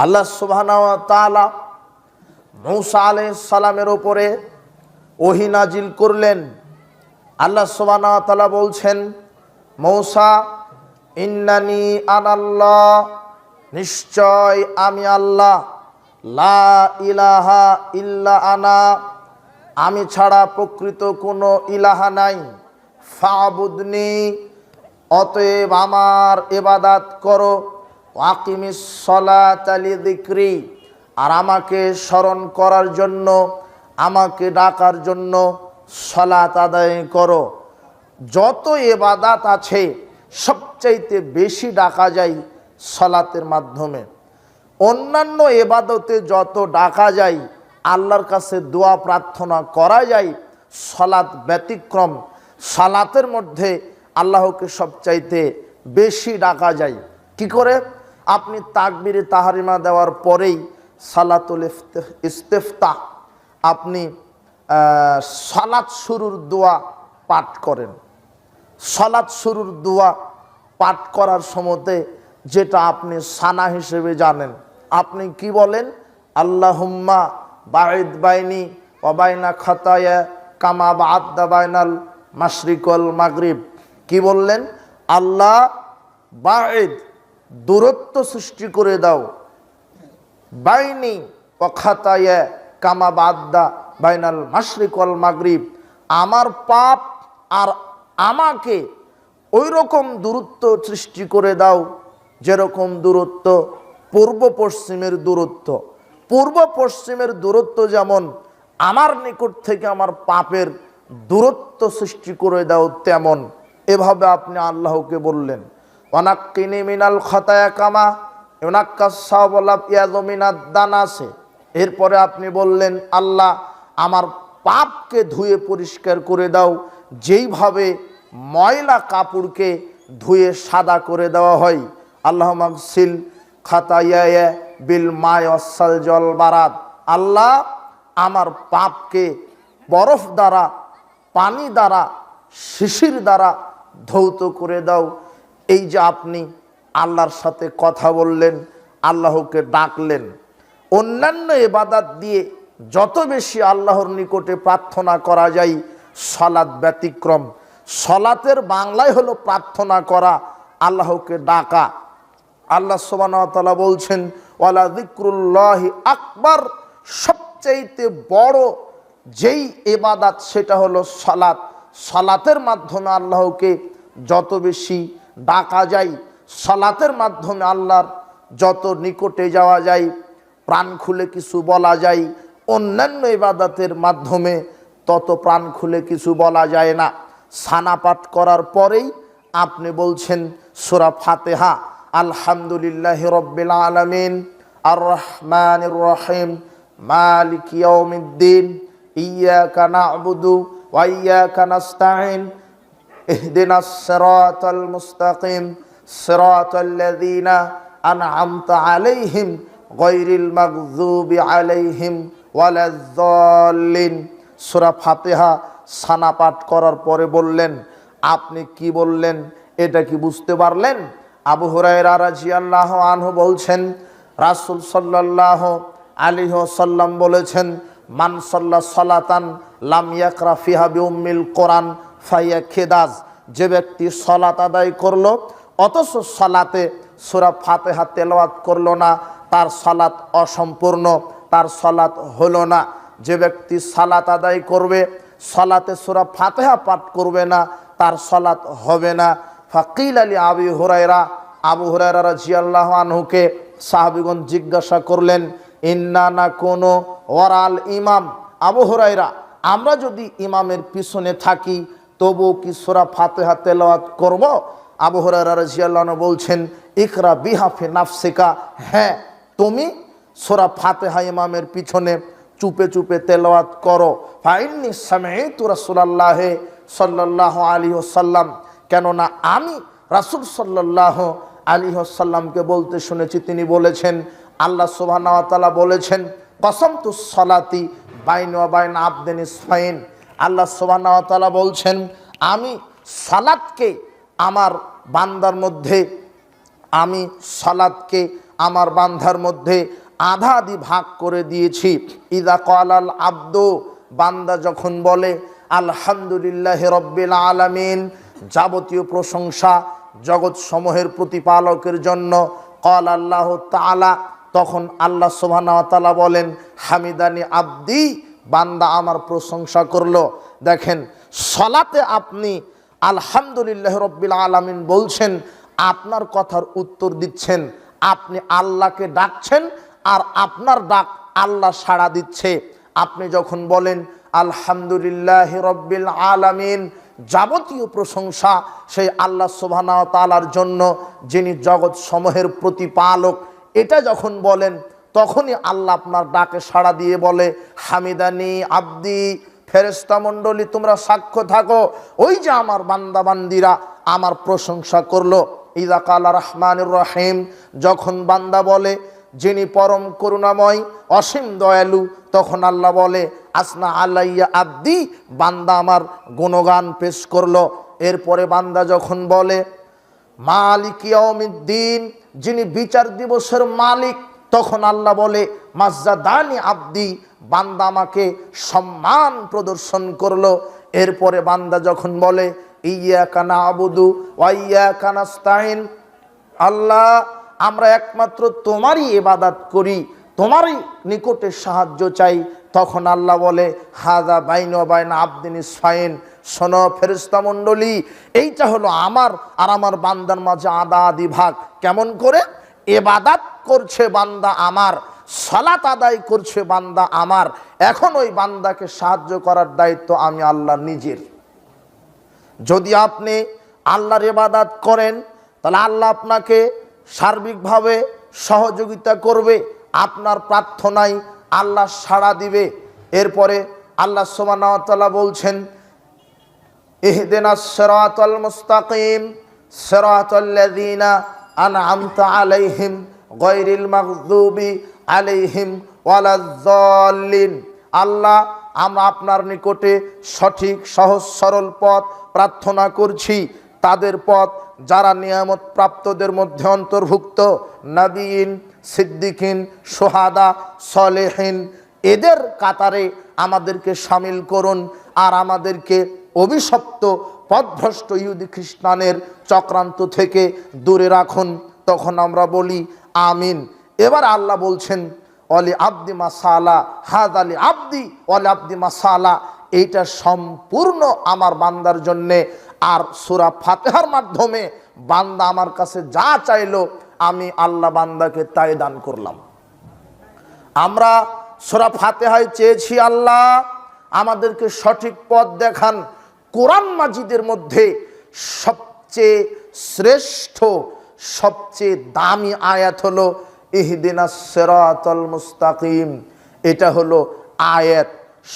আল্লাহ সুবহানাহু ওয়া তাআলা মূসা আলাইহিস সালামের উপরে ওহী নাজিল করলেন। আল্লাহ সুবহানাহু ওয়া তাআলা বলছেন, মূসা ইন্নানি আনাল্লাহ, নিশ্চয় আমি আল্লাহ, লা ইলাহা ইল্লা আনা, আমি ছাড়া প্রকৃত কোনো ইলাহা নাই, ফাবুদনি, অতএব আমার ইবাদত করো, ওয়াকিমিস সালাতা লিযিকরি, আর আমাকে স্মরণ করার জন্য, আমাকে ডাকার জন্য সালাত আদায় করো। যত ইবাদত আছে সবচাইতে বেশি ডাকা যায় সালাতের মাধ্যমে। অন্যান্য ইবাদতে যত ডাকা যায়, আল্লাহর কাছে দোয়া প্রার্থনা করা যায়, সালাত ব্যতিক্রম। সালাতের মধ্যে আল্লাহকে সবচাইতে বেশি ডাকা যায়। কি করে? আপনি তাকবীরে তাহরিমা দেওয়ার পরেই সালাতুল ইস্তিফতাহ, আপনি সালাত শুরুর দোয়া পাঠ করেন। সালাত শুরুর দোয়া পাঠ করার সময়তে যেটা আপনি সানা হিসেবে জানেন, আপনি কি বলেন? আল্লাহুম্মা বাঈদ বাইনি ওয়া বাইনা খাতায়া কামা বা'আদতা বাইনাল মাশরিক ওয়াল মাগরিব। কি বললেন? আল্লাহ বাঈদ, দূরত্ব সৃষ্টি করে দাও, বাইনি ওয়া খাতায়া কামা বা'আদতা বাইনাল মাশরিক ওয়াল মাগরিব, আমার পাপ আর আমাকে ওই রকম দূরত্ব সৃষ্টি করে দাও যেরকম দূরত্ব পূর্ব পশ্চিমের দূরত্ব। পূর্ব পশ্চিমের দূরত্ব যেমন আমার নিকট থেকে আমার পাপের দূরত্ব সৃষ্টি করে দাও তেমন। এভাবে আপনি আল্লাহকে বললেন। ওয়ানাক্কিনি মিনাল খাতায়া কামা ইউনাক্কাস সাওবুল আবয়াযু মিনাদ দানাসে। এরপরে আপনি বললেন, আল্লাহ আমার পাপকে ধুয়ে পরিষ্কার করে দাও যেইভাবে ময়লা কাপড়কে ধুয়ে সাদা করে দেওয়া হয়। আল্লাহুম্মা গসিল খাতায়া বিল মা'i ওয়াস-সালজি ওয়াল বারাদ। আল্লাহ আমার পাপকে বরফ দ্বারা, পানি দ্বারা, শিশির দ্বারা ধৌত করে দাও। এই যে আপনি আল্লাহর সাথে কথা বললেন, আল্লাহকে ডাকলেন। অন্যান্য ইবাদত দিয়ে যত বেশি আল্লাহর নিকটে প্রার্থনা করা যায়, সালাত ব্যতিক্রম। সালাতের বাংলায় হলো প্রার্থনা করা, আল্লাহকে ডাকা। আল্লাহ সুবহানাহু ওয়া তাআলা বলছেন, ওয়ালা যিকরুল্লাহি আকবার, সবচাইতে বড় যেই ইবাদত সেটা হলো সালাত। সালাতের মাধ্যমে আল্লাহকে যত বেশি ডাকা যায়, সালাতের মাধ্যমে আল্লাহর যত নিকটে যাওয়া যায়, প্রাণ খুলে কিছু বলা যায়। অন্যান্য ইবাদতের মাধ্যমে তত প্রাণ খুলে কিছু বলা যায় না। সানা পাঠ করার পরেই আপনি বলছেন সূরা ফাতিহা, আলহামদুলিল্লাহি রাব্বিল আলামিন আর রহমানির রহিম মালিকি ইয়াউমিদ্দিন ইয়্যাকা না'বুদু ওয়া ইয়্যাকা নাস্তাঈন ইহদিনাস সিরাতাল মুস্তাকিম সিরাতাল্লাযীনা আন'আমতা আলাইহিম গায়রিল মাগযুবি আলাইহিম ওয়ালাদ-দাল্লিন। সূরা ফাতিহা সানা পাঠ করার পরে বললেন। আপনি কি বললেন এটা কি বুঝতে পারলেন? আবু হুরায়রা রাদিয়াল্লাহু আনহু বলছেন, রাসূল সাল্লাল্লাহু আলাইহি ওয়াসাল্লাম বলেছেন, মান সাল্লা সালাতান লাম ইয়াকরা ফিহা বিউম্মিল কোরআন ফাহিয়া খিদাজ। যে ব্যক্তি সালাত আদায় করলো অথচ সালাতে সূরা ফাতিহা তেলাওয়াত করলো না, তার সালাত অসম্পূর্ণ, তার সালাত হলো না। যে ব্যক্তি সালাত আদায় করবে, সালাতে সূরা ফাতিহা পাঠ করবে না, তার সালাত হবে না। ফাকিল আলী আবি হুরায়রা, আবু হুরায়রা রাদিয়াল্লাহু আনহুকে সাহাবীগণ জিজ্ঞাসা করলেন, ইন্না নাকুনু ওয়ারাল ইমাম, আবু হুরায়রা আমরা যদি ইমামের পিছনে থাকি তবু কি সূরা ফাতিহা তেলাওয়াত করব? আবু হুরায়রা রাদিয়াল্লাহু আনহু বলছেন, ইকরা বিহা ফি নাফসিকা, হ্যাঁ তুমি সূরা ফাতিহা ইমামের পিছনে চুপে চুপে তেলাওয়াত করো। ফাইন্নী সামি'তু রাসূলুল্লাহ সাল্লাল্লাহু আলাইহি ওয়াসাল্লাম, কেননা আমি রাসূল সাল্লাল্লাহু আলাইহি ওয়াসাল্লামকে বলতে শুনেছি, তিনি বলেছেন, আল্লাহ সুবহানাহু ওয়া তাআলা বলেছেন, কসমতুস সালাতি বাইনি ওয়া বাইনা আবদিন ইসফাইন। আল্লাহ সুবহানাহু ওয়া তাআলা বলছেন, আমি সালাতকে আমার বান্দার মধ্যে আমি সালাতকে আমার বান্দার মধ্যে আধা আধি ভাগ করে দিয়েছি। ইদা ক্বালাল আব্দু, বান্দা যখন বলে আলহামদুলিল্লাহি রাব্বিল আলামিন, যাবতীয় প্রশংসা জগৎ সমূহের প্রতিপালকের জন্য, ক্বাল আল্লাহ তাআলা, তখন আল্লাহ সুবহানাহু ওয়া তাআলা বলেন হামিদানি আব্দি, বান্দা আমার প্রশংসা করলো। দেখেন, সালাতে আপনি আলহামদুলিল্লাহি রাব্বিল আলামিন বলছেন, আপনার কথার উত্তর দিচ্ছেন, আপনি আল্লাহকে ডাকছেন আর আপনার ডাক আল্লাহ সাড়া দিচ্ছে। আপনি যখন বলেন আলহামদুলিল্লাহি রাব্বিল আলামিন, যাবতীয় প্রশংসা সেই আল্লাহ সুবহানাহু ওয়া তাআলার জন্য যিনি জগৎ সমূহের প্রতিপালক, এটা যখন বলেন তখনই আল্লাহ আপনার ডাকে সাড়া দিয়ে বলে হামিদানি আব্দি। ফেরেশতা মণ্ডলী তোমরা সাক্ষ্য থাকো, ওই যে আমার বান্দা বান্দিরা আমার প্রশংসা করলো। ইযা কালা রহমানুর রহিম, যখন বান্দা বলে যিনি পরম করুণাময় অসীম দয়ালু, তখন আল্লাহ বলে আসনা আলাইয়া আব্দি, বান্দা আমার গুণগান পেশ করলো। এরপরে বান্দা যখন বলে মালিক ইয়াউমিদ্দিন, যিনি বিচার দিবসের মালিক, তখন আল্লাহ বলে মাজ্জাদানি আব্দি, বান্দা আমাকে সম্মান প্রদর্শন করলো। এরপরে বান্দা যখন বলে ইয়্যাকা না'বুদু ওয়া ইয়্যাকা নাস্তাইন, আল্লাহ আমরা একমাত্র তোমারই ইবাদত করি, তোমারই নিকটে সাহায্য চাই, তখন আল্লাহ বলে হাযা বাইনা ওয়া বাইনা আবদিন ইসফাইন। শোনো ফেরেশতা মণ্ডলী, এইটা হলো আমার আর আমার বান্দার মাঝে আদা আদি ভাগ। কেমন করে? ইবাদত করছে বান্দা আমার, সালাত আদায় করছে বান্দা আমার, এখন ওই বান্দাকে সাহায্য করার দায়িত্ব আমি আল্লাহ নিজের। যদি আপনি আল্লাহর ইবাদত করেন তাহলে আল্লাহ আপনাকে সার্বিকভাবে সহযোগিতা করবে, আপনার প্রার্থনায় আল্লাহ সাড়া দিবে। এরপরে আল্লাহ সুবহানাহু ওয়া তাআলা বলছেন ইহদিনাস সিরাতাল মুস্তাকিম সিরাতাল্লাযীনা আন'আমতা আলাইহিম গায়রিল মাগযুবি আলাইহিম ওয়ালায-যাল্লিন। আল্লাহ আমরা আপনার নিকটে সঠিক সহজ সরল পথ প্রার্থনা করছি, তাদের পথ যারা নিয়ামত প্রাপ্তদের মধ্যে অন্তর্ভুক্ত, নবীন, সিদ্দিকিন, শুহাদা, সলেহিন, এদের কাতারে আমাদেরকে শামিল করুন আর আমাদেরকে অভিশপ্ত পথভ্রষ্ট ইহুদি খ্রিস্টানের চক্রান্ত থেকে দূরে রাখুন। তখন আমরা বলি আমিন। এবার আল্লাহ বলছেন ওয়ালি আব্দি মাসালা, হাযালি আব্দি ওয়ালি আব্দি মাসালা, এইটা সম্পূর্ণ আমার বান্দার জন্যে। আর সূরা ফাতিহার মাধ্যমে বান্দা আমার কাছে যা চাইলো আমি আল্লাহ বান্দাকে তাই দান করলাম। আমরা সূরা ফাতিহায় চেয়েছি আল্লাহ আমাদেরকে সঠিক পথ দেখান। কোরআন মাজিদের মধ্যে সবচেয়ে শ্রেষ্ঠ সবচেয়ে দামি আয়াত হলো ইহদিনাস সিরাতাল মুস্তাকিম। এটা হলো আয়াত,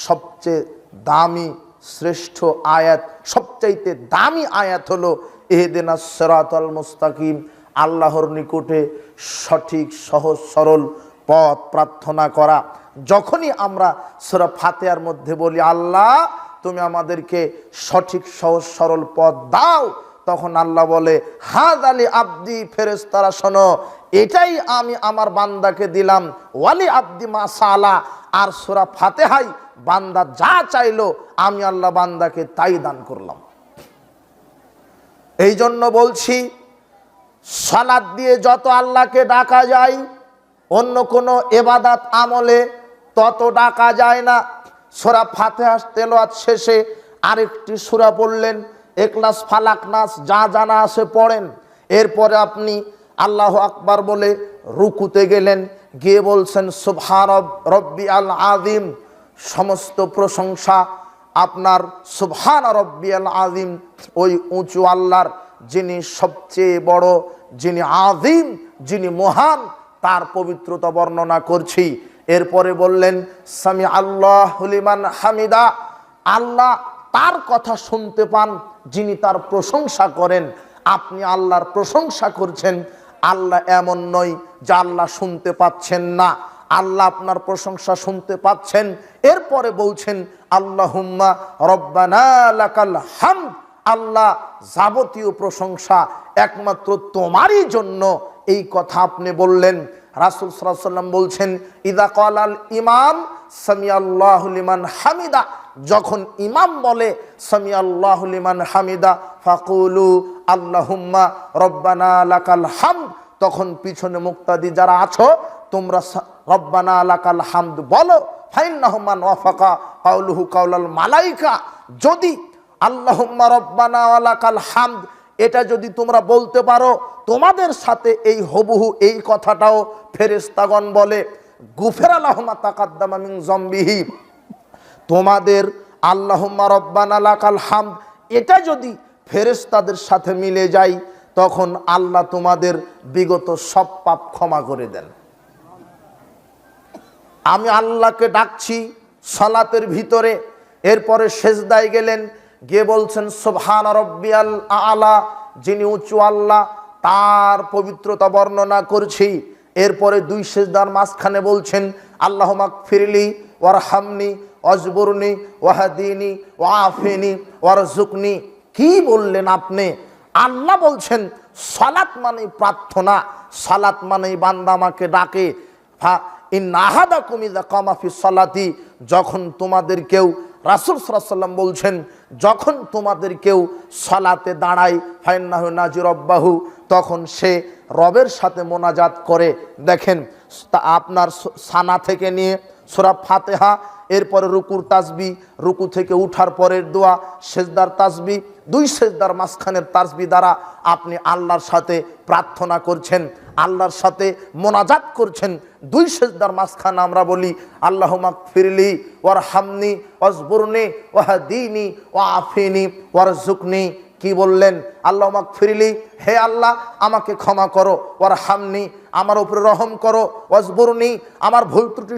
সবচেয়ে দামি শ্রেষ্ঠ আয়াত, সবচাইতে দামি আয়াত হলো ইহদিনাস সিরাতাল মুস্তাকিম। আল্লাহর নিকটে সঠিক সহজ সরল পথ প্রার্থনা করা। যখনই আমরা সূরা ফাতিহার মধ্যে বলি আল্লাহ তুমি আমাদেরকে সঠিক সহজ সরল পথ দাও, তখন আল্লাহ বলে হাযালি আব্দি, ফেরেশতারা শোনো, এটাই আমি আমার বান্দাকে দিলাম, ওয়ালি আব্দি মাসালা। আর সূরা ফাতিহায় বান্দা যা চাইলো আমি আল্লাহ বান্দাকে তাই দান করলাম। এই জন্য বলছি সালাত দিয়ে যত আল্লাহকে ডাকা যায় অন্য কোনো ইবাদত আমলে তত ডাকা যায় না। সূরা ফাতিহা তেলাওয়াত শেষে আরেকটি সূরা পড়লেন, ইখলাস, ফালাক, নাস যা জানা আছে পড়েন। এরপরে আপনি আল্লাহু আকবার বলে রুকুতে গেলেন, গিয়ে বলছেন সুবহান রব্বিয়াল আযীম, সমস্ত প্রশংসা আপনার সুবহান রব্বিয়াল আযীম, ওই উঁচু আল্লাহর যিনি সবচেয়ে বড়, যিনি আযীম, যিনি মহান, তার পবিত্রতা বর্ণনা করছি। এরপরে বললেন সামি আল্লাহু লিমান হামিদা, আল্লাহ তার কথা শুনতে পান যিনি তার প্রশংসা করেন। আপনি আল্লাহর প্রশংসা করছেন, আল্লাহ এমন নয় যে আল্লাহ শুনতে পাচ্ছেন না, আল্লাহ আপনার প্রশংসা শুনতে পাচ্ছেন। এরপরে বলছেন আল্লাহুম্মা রব্বানা লাকাল হামদ, আল্লাহ যাবতীয় প্রশংসা একমাত্র তোমারই জন্য, এই কথা আপনি বললেন। রাসূল সাল্লাল্লাহু আলাইহি ওয়াসাল্লাম বলছেন, ইদা ক্বালাল ইমাম সামিআল্লাহু লিমান হামিদা, যখন ইমাম বলে সামিআল্লাহু লিমান হামিদা ফাকুলু আল্লাহুম্মা রব্বানা লাকাল হামদ, তখন পিছনে মুক্তাদি যারা আছো তোমরা রব্বানা লাকাল হামদ বলো। ফাইন্নাহু মান ওয়াফাকা কাউলুহু কাউলাল মালাইকা, যদি আল্লাহুম্মা রব্বানা লাকাল হামদ এটা যদি তোমরা বলতে পারো, তোমাদের সাথে এই হুবহু এই কথাটাও ফেরেশতাগণ বলে। গুফিরা লাহু মা তাকাদ্দামা মিন যামবিহি, তোমাদের আল্লাহুম্মা রব্বানা লাকাল হামদ এটা যদি ফেরেশতাদের সাথে মিলে যায়, তখন আল্লাহ তোমাদের বিগত সব পাপ ক্ষমা করে দেন। আমি আল্লাহকে ডাকছি সালাতের ভিতরে, এরপরে সেজদায় গেলেন, গিয়ে বলছেন সুবহান রাব্বিয়াল আলা, যিনি উঁচু আল্লাহ তার পবিত্রতা বর্ণনা করছি। এরপরে দুই সেজদার মাঝখানে বলছেন আল্লাহুম্মা গফিরলি ওয়ারহামনি ওয়াজবুরনি ওয়াহদিনি ওয়াআফিনি ওয়ারযুকনি। কি বললেন আপনি? আল্লাহ বলছেন সালাত মানে প্রার্থনা, সালাত মানে বান্দা আমাকে ডাকে। ইন্না আহাদাকুম ইযা কামা ফি সালাতি, যখন তোমাদের কেউ, রাসূল সাল্লাল্লাহু আলাইহি ওয়াসাল্লাম বলছেন যখন তোমাদের কেউ সালাতে দাঁড়ায় ফাইন্নাহু নাজি রব্বাহু, তখন সে রবের সাথে মোনাজাত করে। দেখেন আপনার সানা থেকে নিয়ে সূরা ফাতিহা, এরপরে রুকুর তাসবিহ, রুকু থেকে উঠার পরের দোয়া, সেজদার তাসবিহ, দুই সেজদার মাঝখানের তাসবিহ দ্বারা আপনি আল্লাহর সাথে প্রার্থনা করছেন, আল্লাহর সাথে মোনাজাত করছেন। দুই সেজদার মাঝখানে আমরা বলি আল্লাহুম্মা গফিরলি ওয়ারহামনি ওয়াজবুরনি ওয়াহদিনি ওয়াআফিনি ওয়ারযুকনি। কি বললেন? আল্লাহুম্মা গফিরলি, হে আল্লাহ আমাকে ক্ষমা করো, ওয়ারহামনি আমার উপরে রহম করো, ওয়াজবুরনি আমার ভুল ত্রুটি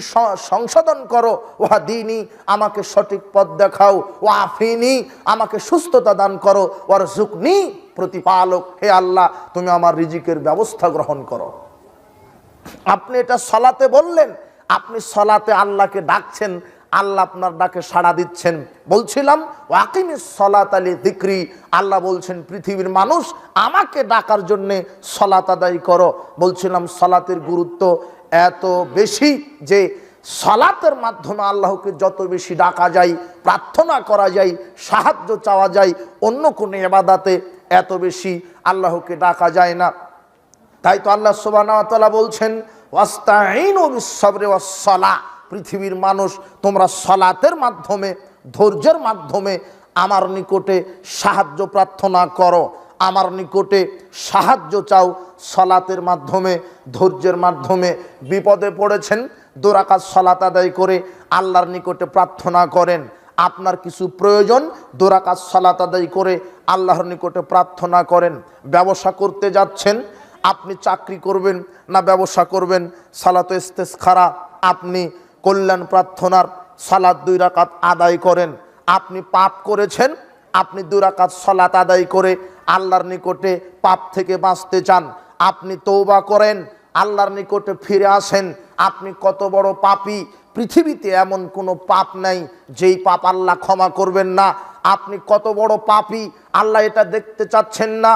সংশোধন করো, ওয়াহদিনি আমাকে সঠিক পথ দেখাও, ওয়াআফিনি আমাকে সুস্থতা দান করো, ওয়ারযুকনি প্রতিপালক হে আল্লাহ তুমি আমার রিজিকের ব্যবস্থা গ্রহণ করো। আপনি এটা সালাতে বললেন, আপনি সালাতে আল্লাহকে ডাকছেন, আল্লাহ আপনার ডাকে সাড়া দিচ্ছেন। বলছিলাম ওয়াকিমিস সালাতা লিযিকরি, আল্লাহ বলছেন পৃথিবীর মানুষ আমাকে ডাকার জন্য সালাত আদায় করো। বলছিলাম সালাতের গুরুত্ব এত বেশি যে সালাতের মাধ্যমে আল্লাহকে যত বেশি ডাকা যায়, প্রার্থনা করা যায়, সাহায্য চাওয়া যায়, অন্য কোনো ইবাদতে এত বেশি আল্লাহকে ডাকা যায় না। তাই তো আল্লাহ সুবহানাহু ওয়া তাআলা বলছেন ওয়াস্তাঈনু বিস-সাবরি ওয়াস-সালাহ, পৃথিবীর মানুষ তোমরা সালাতের মাধ্যমে, ধৈর্যের মাধ্যমে আমার নিকটে সাহায্য প্রার্থনা করো, আমার নিকটে সাহায্য চাও। সালাতের মাধ্যমে, ধৈর্যের মাধ্যমে বিপদে পড়েছেন, 2 রাকাত সালাত আদায় করে আল্লাহর নিকটে প্রার্থনা করেন। আপনার কিছু প্রয়োজন, 2 রাকাত সালাত আদায় করে আল্লাহর নিকটে প্রার্থনা করেন। ব্যবসা করতে যাচ্ছেন, আপনি চাকরি করবেন না ব্যবসা করবেন, সালাত ইস্তেসখারা আপনি কল্যাণ প্রার্থনার সালাত 2 রাকাত আদায় করেন। আপনি পাপ করেছেন, আপনি 2 রাকাত সালাত আদায় করে আল্লাহর নিকটে পাপ থেকে বাঁচতে চান, আপনি তওবা করেন, আল্লাহর নিকটে ফিরে আসেন। আপনি কত বড় পাপী, পৃথিবীতে এমন কোনো পাপ নাই যেই পাপ আল্লাহ ক্ষমা করবেন না। আপনি কত বড় পাপী, আল্লাহ এটা দেখতে চাচ্ছেন না।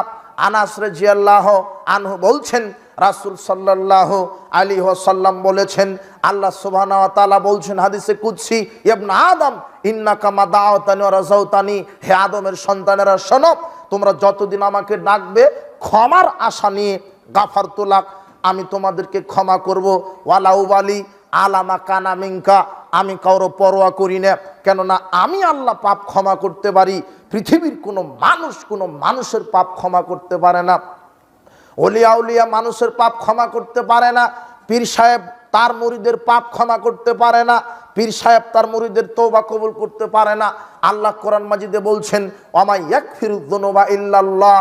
আনাস রাদিয়াল্লাহু আনহু বলছেন রাসূল সাল্লাল্লাহু আলাইহি ওয়াসাল্লাম বলেছেন, আল্লাহ সুবহানাহু ওয়া তাআলা বলছেন হাদিসে কুদসি, ইবনে আদম ইন্নাকা মা দাওতানি ওয়া রাজাউতানি, হে আদমের সন্তানেরা শোনো, তোমরা যতদিন আমাকে ডাকবে ক্ষমার আশা নিয়ে, গাফারতু লাক আমি তোমাদেরকে ক্ষমা করব, ওয়ালা উবালি আলামা কানা মিনকা আমি কারো পরোয়া করি না, কেননা আমি আল্লাহ পাপ ক্ষমা করতে পারি, পৃথিবীর কোনো মানুষের পাপ ক্ষমা করতে পারে না। ওলিয়া উলিয়া মানুষের পাপ ক্ষমা করতে পারে না, পীর সাহেব তার মুরিদের পাপ ক্ষমা করতে পারে না, পীর সাহেব তার মুরিদের তওবা কবুল করতে পারে না। আল্লাহ কোরআন মাজিদে বলছেন ওয়ামা ইয়াগফিরুয যুনুবা ইল্লাল্লাহ,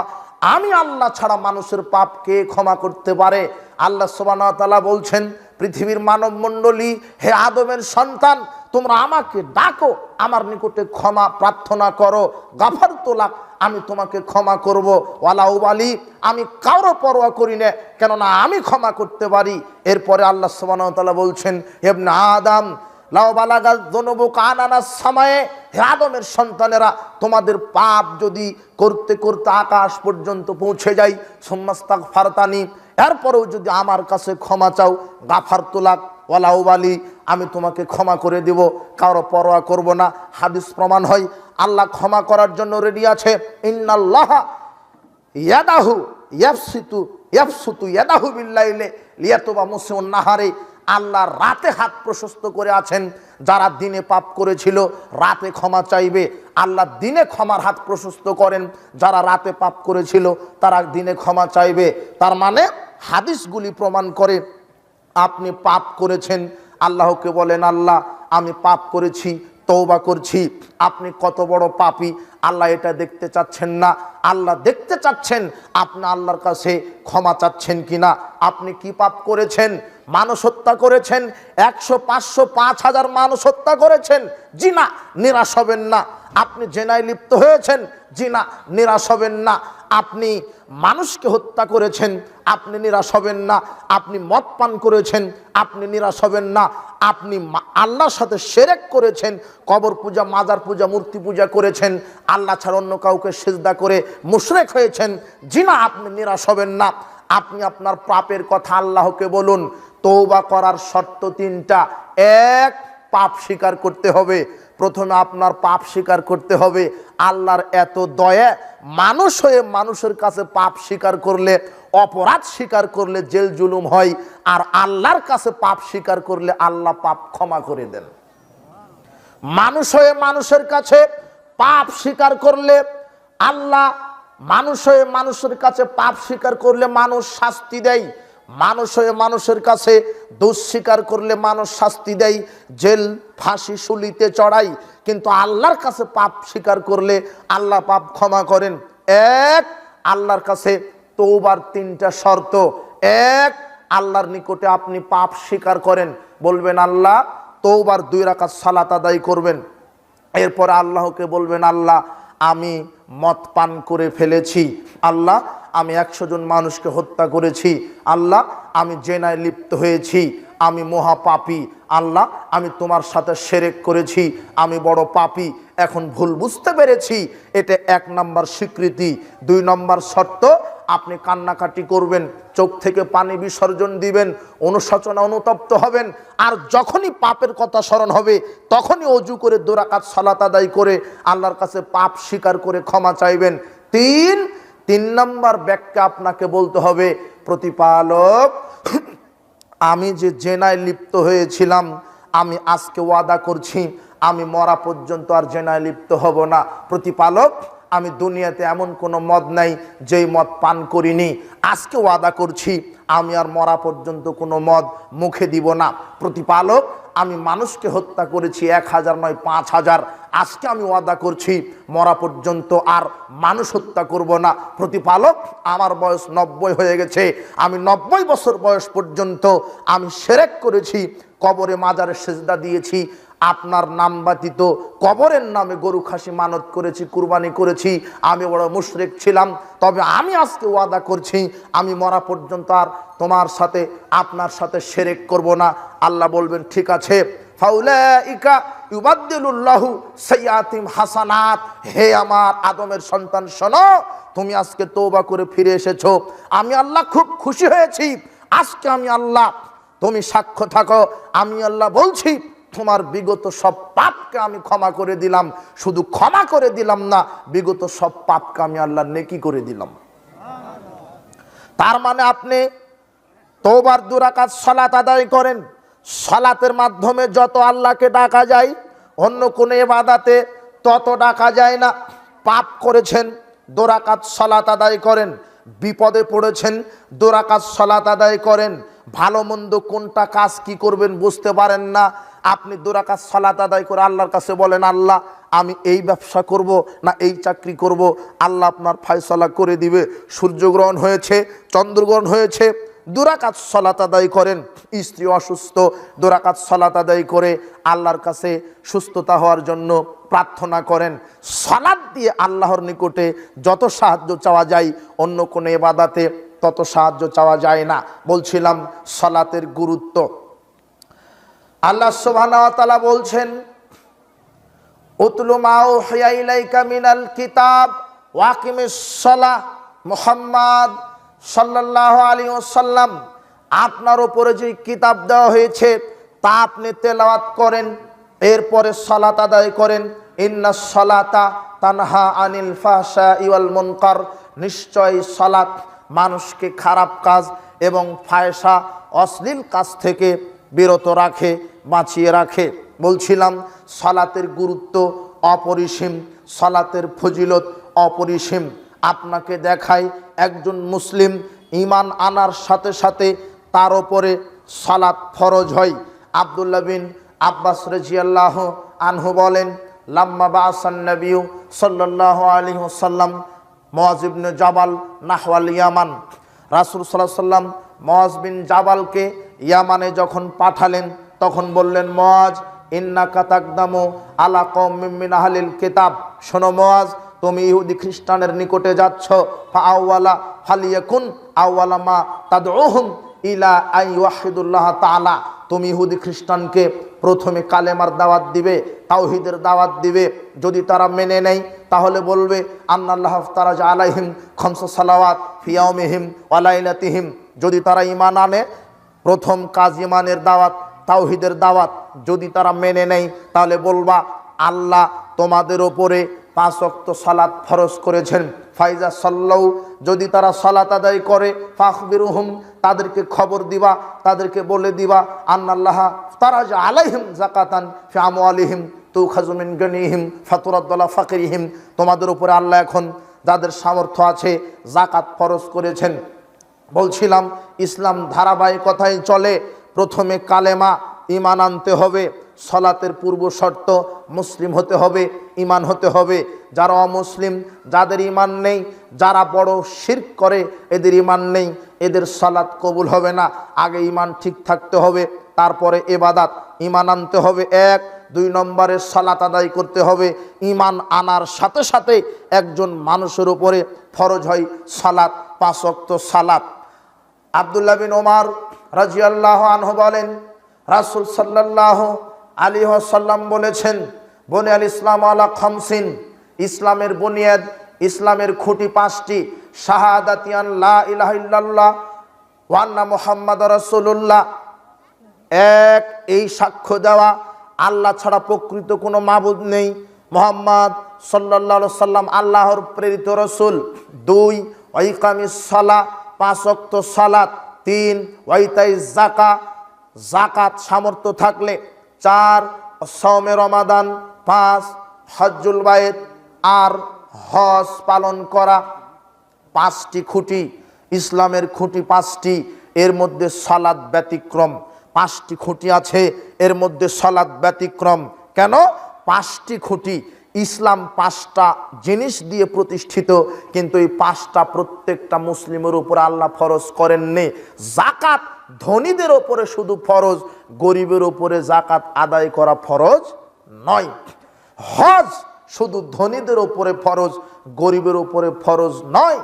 আমি আল্লাহ ছাড়া মানুষের পাপ কে ক্ষমা করতে পারে। আল্লাহ সুবহানাহু ওয়া তাআলা বলছেন পৃথিবীর মানব মণ্ডলী, হে আদমের সন্তান তোমরা আমাকে ডাকো, আমার নিকটে ক্ষমা প্রার্থনা করো, গাফারতু লাক আমি তোমাকে ক্ষমা করব, ওয়ালা উবালি আমি কারো পরোয়া করি না, কেননা আমি ক্ষমা করতে পারি। এরপরে আল্লাহ সুবহানাহু ওয়া তাআলা বলছেন ইবনে আদম লাউ বালাগাল যুনুবু কানানাস সামায়ে, হে আদমের সন্তানেরা, তোমাদের পাপ যদি করতে করতে আকাশ পর্যন্ত পৌঁছে যায়, সুম্মাস্তাগফারতানি, এরপরেও যদি আমার কাছে ক্ষমা চাও, গাফারতু লাক ওয়ালা উবালি, আমি তোমাকে ক্ষমা করে দেব, কারো পরোয়া করব না। হাদিস প্রমাণ হয় আল্লাহ ক্ষমা করার জন্য রেডি আছে। ইন্নাল্লাহা ইয়াদাহু ইয়াবসুতু ইয়াদাহু বিল্লাইলি লিয়াতুবা মুসিউন নাহারে, আল্লাহ রাতে হাত প্রশস্ত করে আছেন। যারা দিনে পাপ করেছিল রাতে ক্ষমা চাইবে, আল্লাহ দিনে ক্ষমার হাত প্রশস্ত করেন। যারা রাতে পাপ করেছিল তারা দিনে ক্ষমা চাইবে। তার মানে হাদিসগুলি প্রমাণ করে আপনি পাপ করেছেন, আল্লাহকে বলেন আল্লাহ আমি পাপ করেছি, তওবা করছি। আপনি কত বড় পাপী আল্লাহ এটা দেখতে চাচ্ছেন না। আল্লাহ দেখতে চাচ্ছেন আপনি আল্লাহর কাছে ক্ষমা চাচ্ছেন কিনা। আপনি কি পাপ করেছেন? মানুষ হত্যা করেছেন, 100, 500, 5000 মানুষ হত্যা করেছেন, জি না, নিরাশ হবেন না। আপনি জেনায় লিপ্ত হয়েছেন, জি না, নিরাশ হবেন না। আপনি মানুষকে হত্যা করেছেন, আপনি নিরাশ হবেন না। আপনি মদ পান করেছেন, আপনি নিরাশ হবেন না। আপনি আল্লাহর সাথে শিরক করেছেন, কবর পূজা, মাজার পূজা, মূর্তি পূজা করেছেন, আল্লাহ ছাড়া অন্য কাউকে সিজদা করে মুশরিক হয়েছেন, জি না, আপনি নিরাশ হবেন না। আপনি আপনার পাপের কথা আল্লাহকে বলুন। তওবা করার শর্ত 3টা। 1, পাপ স্বীকার করতে হবে। প্রথমে আপনার পাপ স্বীকার করতে হবে। আল্লাহর এত দয়া, মানুষ হয়ে মানুষের কাছে পাপ স্বীকার করলে, অপরাধ স্বীকার করলে জেল জুলুম হয়, আর আল্লাহর কাছে পাপ স্বীকার করলে আল্লাহ পাপ ক্ষমা করে দেন। মানুষ হয়ে মানুষের কাছে পাপ স্বীকার করলে আল্লাহ, মানুষ হয়ে মানুষের কাছে পাপ স্বীকার করলে মানুষ শাস্তি দেয়। মানুষ হয়ে মানুষের কাছে দোষ স্বীকার করলে মানুষ শাস্তি দেয়, জেল, ফাঁসি, শুলিতে চড়াই। কিন্তু আল্লাহর কাছে পাপ স্বীকার করলে আল্লাহ পাপ ক্ষমা করেন। 1, আল্লাহর কাছে তওবার 3টা শর্ত। 1, আল্লাহর নিকটে আপনি পাপ স্বীকার করেন, বলবেন আল্লাহ, তওবার 2 রাকাত সালাত আদায় করবেন। এরপরে আল্লাহকে বলবেন আল্লাহ আমি মদ পান করে ফেলেছি, আল্লাহ আমি 100 জন মানুষকে হত্যা করেছি, আল্লাহ আমি জেনায় লিপ্ত হয়েছি, আমি মহাপাপী, আল্লাহ আমি তোমার সাথে শিরক করেছি, আমি বড় পাপী, এখন ভুল বুঝতে পেরেছি। এটা 1 নম্বর স্বীকৃতি। 2 নম্বর শর্ত, আপনি কান্নাকাটি করবেন, চোখ থেকে পানি বিসর্জন দিবেন, অনুশোচনা অনুতপ্ত হবেন। আর যখনই পাপের কথা স্মরণ হবে তখনই ওযু করে 2 রাকাত সালাত আদায় করে আল্লাহর কাছে পাপ স্বীকার করে ক্ষমা চাইবেন। 3 নম্বর ব্যাখ্যা আপনাকে বলতে হবে, প্রতিপালক আমি যে জেনায় লিপ্ত হয়েছিলাম, আমি আজকে ওয়াদা করছি আমি মরা পর্যন্ত আর জেনায় লিপ্ত হব না। প্রতিপালক আমি দুনিয়াতে এমন কোনো মদ নাই যেই মদ পান করিনি, আজকে ওয়াদা করছি আমি আর মরা পর্যন্ত কোনো মদ মুখে দিব না। প্রতিপালক আমি মানুষকে হত্যা করেছি 1000 নয় 5000, আজকে আমি ওয়াদা করছি মরা পর্যন্ত আর মানুষ হত্যা করব না। প্রতিপালক আমার বয়স 90 হয়ে গেছে, আমি 90 বছর বয়স পর্যন্ত আমি শিরক করেছি, কবরে মাজারে সিজদা দিয়েছি, আপনার নাম ব্যতীত কবরের নামে গরু খাসি মানত করেছি, কুরবানি করেছি, আমি বড় মুশরিক ছিলাম। তবে আমি আজকে ওয়াদা করছি আমি মরা পর্যন্ত আর তোমার সাথে, আপনার সাথে শিরক করব না। আল্লাহ বলবেন ঠিক আছে, ফাউলাইকা ইউবাদদিলুল্লাহু সাইয়্যাতিহিম হাসানাত। হে আমার আদমের সন্তান শোনো, তুমি আজকে তওবা করে ফিরে এসেছো, আমি আল্লাহ খুব খুশি হয়েছি। আজকে আমি আল্লাহ, তুমি সাক্ষ্য থাকো, আমি আল্লাহ বলছি তোমার বিগত সব পাপকে আমি ক্ষমা করে দিলাম। শুধু ক্ষমা করে দিলাম না, বিগত সব পাপকে আমি আল্লাহ নেকি করে দিলাম। তার মানে আপনি তওবার 2 রাকাত সালাত আদায় করেন, সালাতের মাধ্যমে যত আল্লাহকে ডাকা যায়, অন্য কোনো ইবাদতে তত ডাকা যায় না। পাপ করেছেন 2 রাকাত সালাত আদায় করেন, বিপদে পড়েছেন 2 রাকাত সালাত আদায় করেন, ভালো মন্দ কোনটা কাজ কি করবেন বুঝতে পারেন না, আপনি 2 রাকাত সালাত আদায় করে আল্লাহর কাছে বলেন আল্লাহ আমি এই ব্যবসা করব না এই চাকরি করব, আল্লাহ আপনার ফয়সালা করে দিবে। সূর্যগ্রহণ হয়েছে, চন্দ্রগ্রহণ হয়েছে, 2 রাকাত সালাত আদায় করেন। স্ত্রী অসুস্থ, 2 রাকাত সালাত আদায় করে আল্লাহর কাছে সুস্থতা হওয়ার জন্য প্রার্থনা করেন। সালাত দিয়ে আল্লাহর নিকটে যত সাহায্য চাওয়া যায় অন্য কোনো ইবাদতে তত সাহায্য চাওয়া যায় না। বলছিলাম সালাতের গুরুত্ব। আল্লাহ সুবহানাহু ওয়া তাআলা বলছেন, উতলু মা উহিয়া ইলাইকা মিনাল কিতাব ওয়া আকিমিস সালাহ। মুহাম্মদ সাল্লাল্লাহু আলাইহি ওয়াসাল্লাম, আপনার উপরে যে কিতাব দেওয়া হয়েছে তা আপনি তেলাওয়াত করেন, এরপরে সালাত আদায় করেন। ইন্নাস সালাতা তানহা আনিল ফাহশাই ওয়াল মুনকার, নিশ্চয় সালাত মানুষকে খারাপ কাজ এবং ফায়সা অশ্লীল কাজ থেকে বিরত রাখে, বাঁচিয়ে রাখে। বলছিলাম সালাতের গুরুত্ব অপরিসীম, সালাতের ফজিলত অপরিসীম। আপনাকে দেখায় একজন মুসলিম ঈমান আনার সাথে সাথে তার উপরে সালাত ফরজ হয়। আব্দুল্লাহ বিন আব্বাস রাদিয়াল্লাহু আনহু বলেন, লাম্মা বাআসান নবী সাল্লাল্লাহু আলাইহি ওয়াসাল্লাম মুআয ইবনে জাবাল নাহওয়াল ইয়ামান, রাসূল সাল্লাল্লাহু আলাইহি ওয়াসাল্লাম মুআয বিন জাবালকে ইয়ামানে যখন পাঠালেন তখন বললেন, মুআয ইন্নাকা তাকদামু আলা কওমিন মিন আহলিল কিতাব, শোনো মুআয, তুমি ইহুদি খ্রিস্টানের নিকটে যাচ্ছ। ফাআওয়ালা ফালিয়াকুন আওয়ালা মা তাদউহুম ইলা আন ইউহিদুল্লাহ তাআলা, তুমি ইহুদি খ্রিস্টানকে প্রথমে কালেমার দাওয়াত দিবে, তাওহীদের দাওয়াত দিবে। যদি তারা মেনে নেয় তাহলে বলবে আন্নাল্লাহ ফারাজা আলাইহিম খামসা সালাওয়াত ফি ইয়াউমিহিম ওয়া লাইলাতিহিম। যদি তারা ঈমান আনে, প্রথম কাজ ঈমানের দাওয়াত, তাওহীদের দাওয়াত। যদি তারা মেনে নেয় তাহলে বলবা আল্লাহ তোমাদের ওপরে 5 ওয়াক্ত সালাত ফরজ করেছেন। ফাইজা সাল্লাউ, যদি তারা সালাত আদায় করে, ফাখবিরুহুম, তাদেরকে খবর দিবা, তাদেরকে বলে দিবা আন্নাল্লাহ ফারাজা আলাইহিম যাকাতান ফি আমওয়ালিহিম তুখাযু মিন গানিহিম ফাতুরাদ্দু আলা ফাকিরিহিম, তোমাদের উপরে আল্লাহ এখন যাদের সামর্থ্য আছে যাকাত ফরজ করেছেন। বলছিলাম ইসলাম ধারাবাহিকতায় চলে। প্রথমে কালেমা, ঈমান আনতে হবে। সালাতের পূর্ব শর্ত মুসলিম হতে হবে, ঈমান হতে হবে। যারা অমুসলিম, যাদের ঈমান নেই, যারা বড় শিরক করে, এদের ঈমান নেই, এদের সালাত কবুল হবে না। আগে ঈমান ঠিক থাকতে হবে, তারপরে ইবাদত। ঈমান আনতে হবে 1, 2 নম্বরে সালাত আদায় করতে হবে। ঈমান আনার সাথে সাথে একজন মানুষের উপরে ফরজ হয় সালাত, 5 ওয়াক্ত সালাত। আব্দুল্লাহ বিন ওমর রাদিয়াল্লাহু আনহু বলেন, রাসূল সাল্লাল্লাহু আলাইহি ওয়াসাল্লাম বলেছেন, বুনিয়াল ইসলাম আলা খামসিন, ইসলামের বুনিয়াদ, ইসলামের খুঁটি 5টি। শাহাদাতিয়ান লা ইলাহা ইল্লাল্লাহ ওয়া আন্না মুহাম্মাদুর রাসূলুল্লাহ, এক, এই সাক্ষ্য দেওয়া আল্লাহ ছাড়া প্রকৃত কোনো মাবুদ নেই, মুহাম্মদ সাল্লাল্লাহু আলাইহি ওয়াসাল্লাম আল্লাহর প্রেরিত রাসূল। 2, ওয়া ইকামিস সালাহ, 5 ওয়াক্ত সালাত। 3, ওয়াইতাইজ যাকাত, যাকাত সামর্থ্য থাকলে। 4, সাওমে রমাদান। 5, হজ্জুল বাইত, আর হজ পালন করা। 5টি খুঁটি, ইসলামের খুঁটি 5টি, এর মধ্যে সালাত ব্যতিক্রম। 5টি খুঁটি আছে, এর মধ্যে সালাত ব্যতিক্রম। কেন? 5টি খুঁটি। ইসলাম 5টা জিনিস দিয়ে প্রতিষ্ঠিত, কিন্তু এই 5টা প্রত্যেকটা মুসলিমের উপর আল্লাহ ফরজ করেননি। যাকাত ধনীদের উপরে শুধু ফরজ, গরিবের উপরে যাকাত আদায় করা ফরজ নয়। হজ শুধু ধনীদের উপরে ফরজ, গরিবের উপরে ফরজ নয়।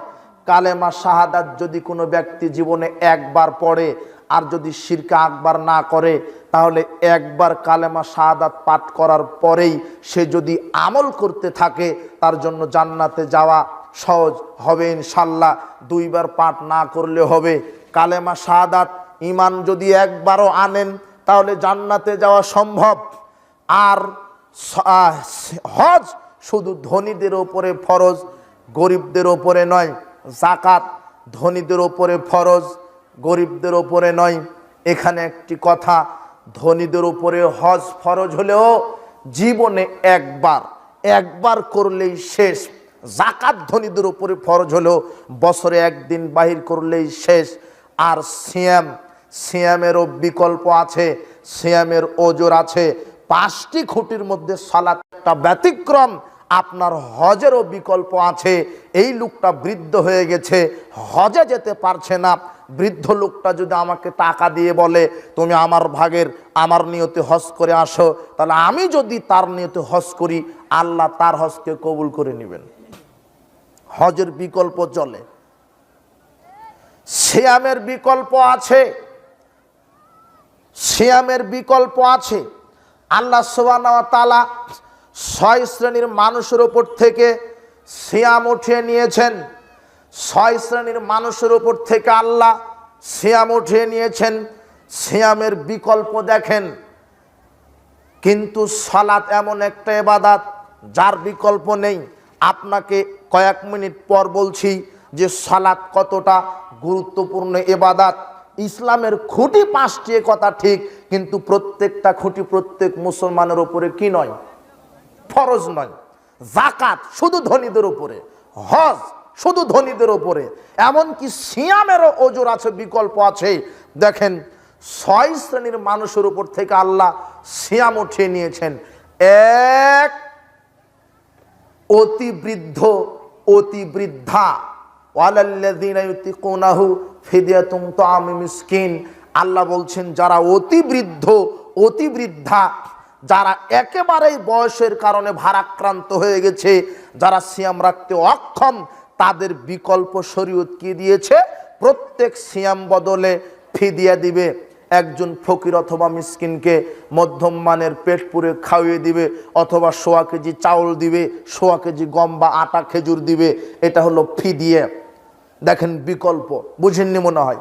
কালেমা শাহাদাত যদি কোনো ব্যক্তি জীবনে একবার পড়ে, আর যদি শিরক আকবার না করে, তাহলে একবার কালেমা শাহাদাত পাঠ করার পরেই সে যদি আমল করতে থাকে, তার জন্য জান্নাতে যাওয়া সহজ হবে ইনশাল্লাহ। 2 বার পাঠ না করলে হবে। কালেমা শাহাদাত ঈমান যদি একবারও আনেন তাহলে জান্নাতে যাওয়া সম্ভব। আর হজ শুধু ধনীদের ওপরে ফরজ, গরিবদের ওপরে নয়। যাকাত ধনীদের ওপরে ফরজ, গরিবদের ওপরে নয়। এখানে একটি কথা, ধনীদের উপরে হজ ফরজ হলেও জীবনে একবার করলেই শেষ। যাকাত ধনীদের উপরে ফরজ হলেও বছরে 1 দিন বাহির করলেই শেষ। আর সিয়ামেরও বিকল্প আছে, সিয়ামের ওজর আছে। 5টি খুঁটির মধ্যে সালাতটা ব্যতিক্রম। আপনার হজেরও বিকল্প আছে। এই লোকটা বৃদ্ধ হয়ে গেছে, হজে যেতে পারছে না। বৃদ্ধ লোকটা যদি আমাকে টাকা দিয়ে বলে তুমি আমার ভাগের, আমার নিয়তে হজ করে আসো, তাহলে আমি যদি তার নিয়তে হজ করি, আল্লাহ তার হজকে কবুল করে নেবেন। হজের বিকল্প চলে। সিয়ামের বিকল্প আছে। সিয়ামের বিকল্প আছে। আল্লাহ সুবহানাহু ওয়া তাআলা 6 শ্রেণীর মানুষের উপর থেকে সিয়াম উঠিয়ে নিয়েছেন। 6 শ্রেণীর মানুষের উপর থেকে আল্লাহ সিয়াম উঠিয়ে নিয়েছেন। সিয়ামের বিকল্প দেখেন। কিন্তু সালাত এমন একটা ইবাদত যার বিকল্প নেই। আপনাকে কয়েক মিনিট পর বলছি যে সালাত কতটা গুরুত্বপূর্ণ ইবাদত। ইসলামের খুঁটি 5টি, কথা ঠিক, কিন্তু প্রত্যেকটা খুঁটি প্রত্যেক মুসলমানের উপরে কি নয়, ফরজ নয়। যাকাত শুধু ধনীদের উপরে, হজ শুধু ধনীদের উপরে, এমনকি সিয়ামেরও ওজর আছে, বিকল্প আছে। দেখেন 6 শ্রেণীর মানুষের উপর থেকে আল্লাহ সিয়াম উঠিয়ে নিয়েছেন। এক, অতি বৃদ্ধ, অতি বৃদ্ধা। ওয়ালাল্লাযীনা ইউতিকুনাহু ফিদিয়াতুন তাআমু মিসকিন। আল্লাহ বলছেন যারা অতি বৃদ্ধ, অতি বৃদ্ধা, যারা একেবারেই বয়সের কারণে ভারাক্রান্ত হয়ে গেছে, যারা সিয়াম রাখতে অক্ষম, তাদের বিকল্প শরীয়ত কি দিয়েছে? প্রত্যেক সিয়াম বদলে ফিদিয়া দিবে। একজন ফকির অথবা মিসকিনকে মধ্যম মানের পেট পুরে খাওয়িয়ে দিবে, অথবা 1.25 কেজি চাউল দিবে, 1.25 কেজি গম বা আটা খেজুর দিবে। এটা হলো ফিদিয়া। দেখেন বিকল্প, বুঝেননি মনে হয়।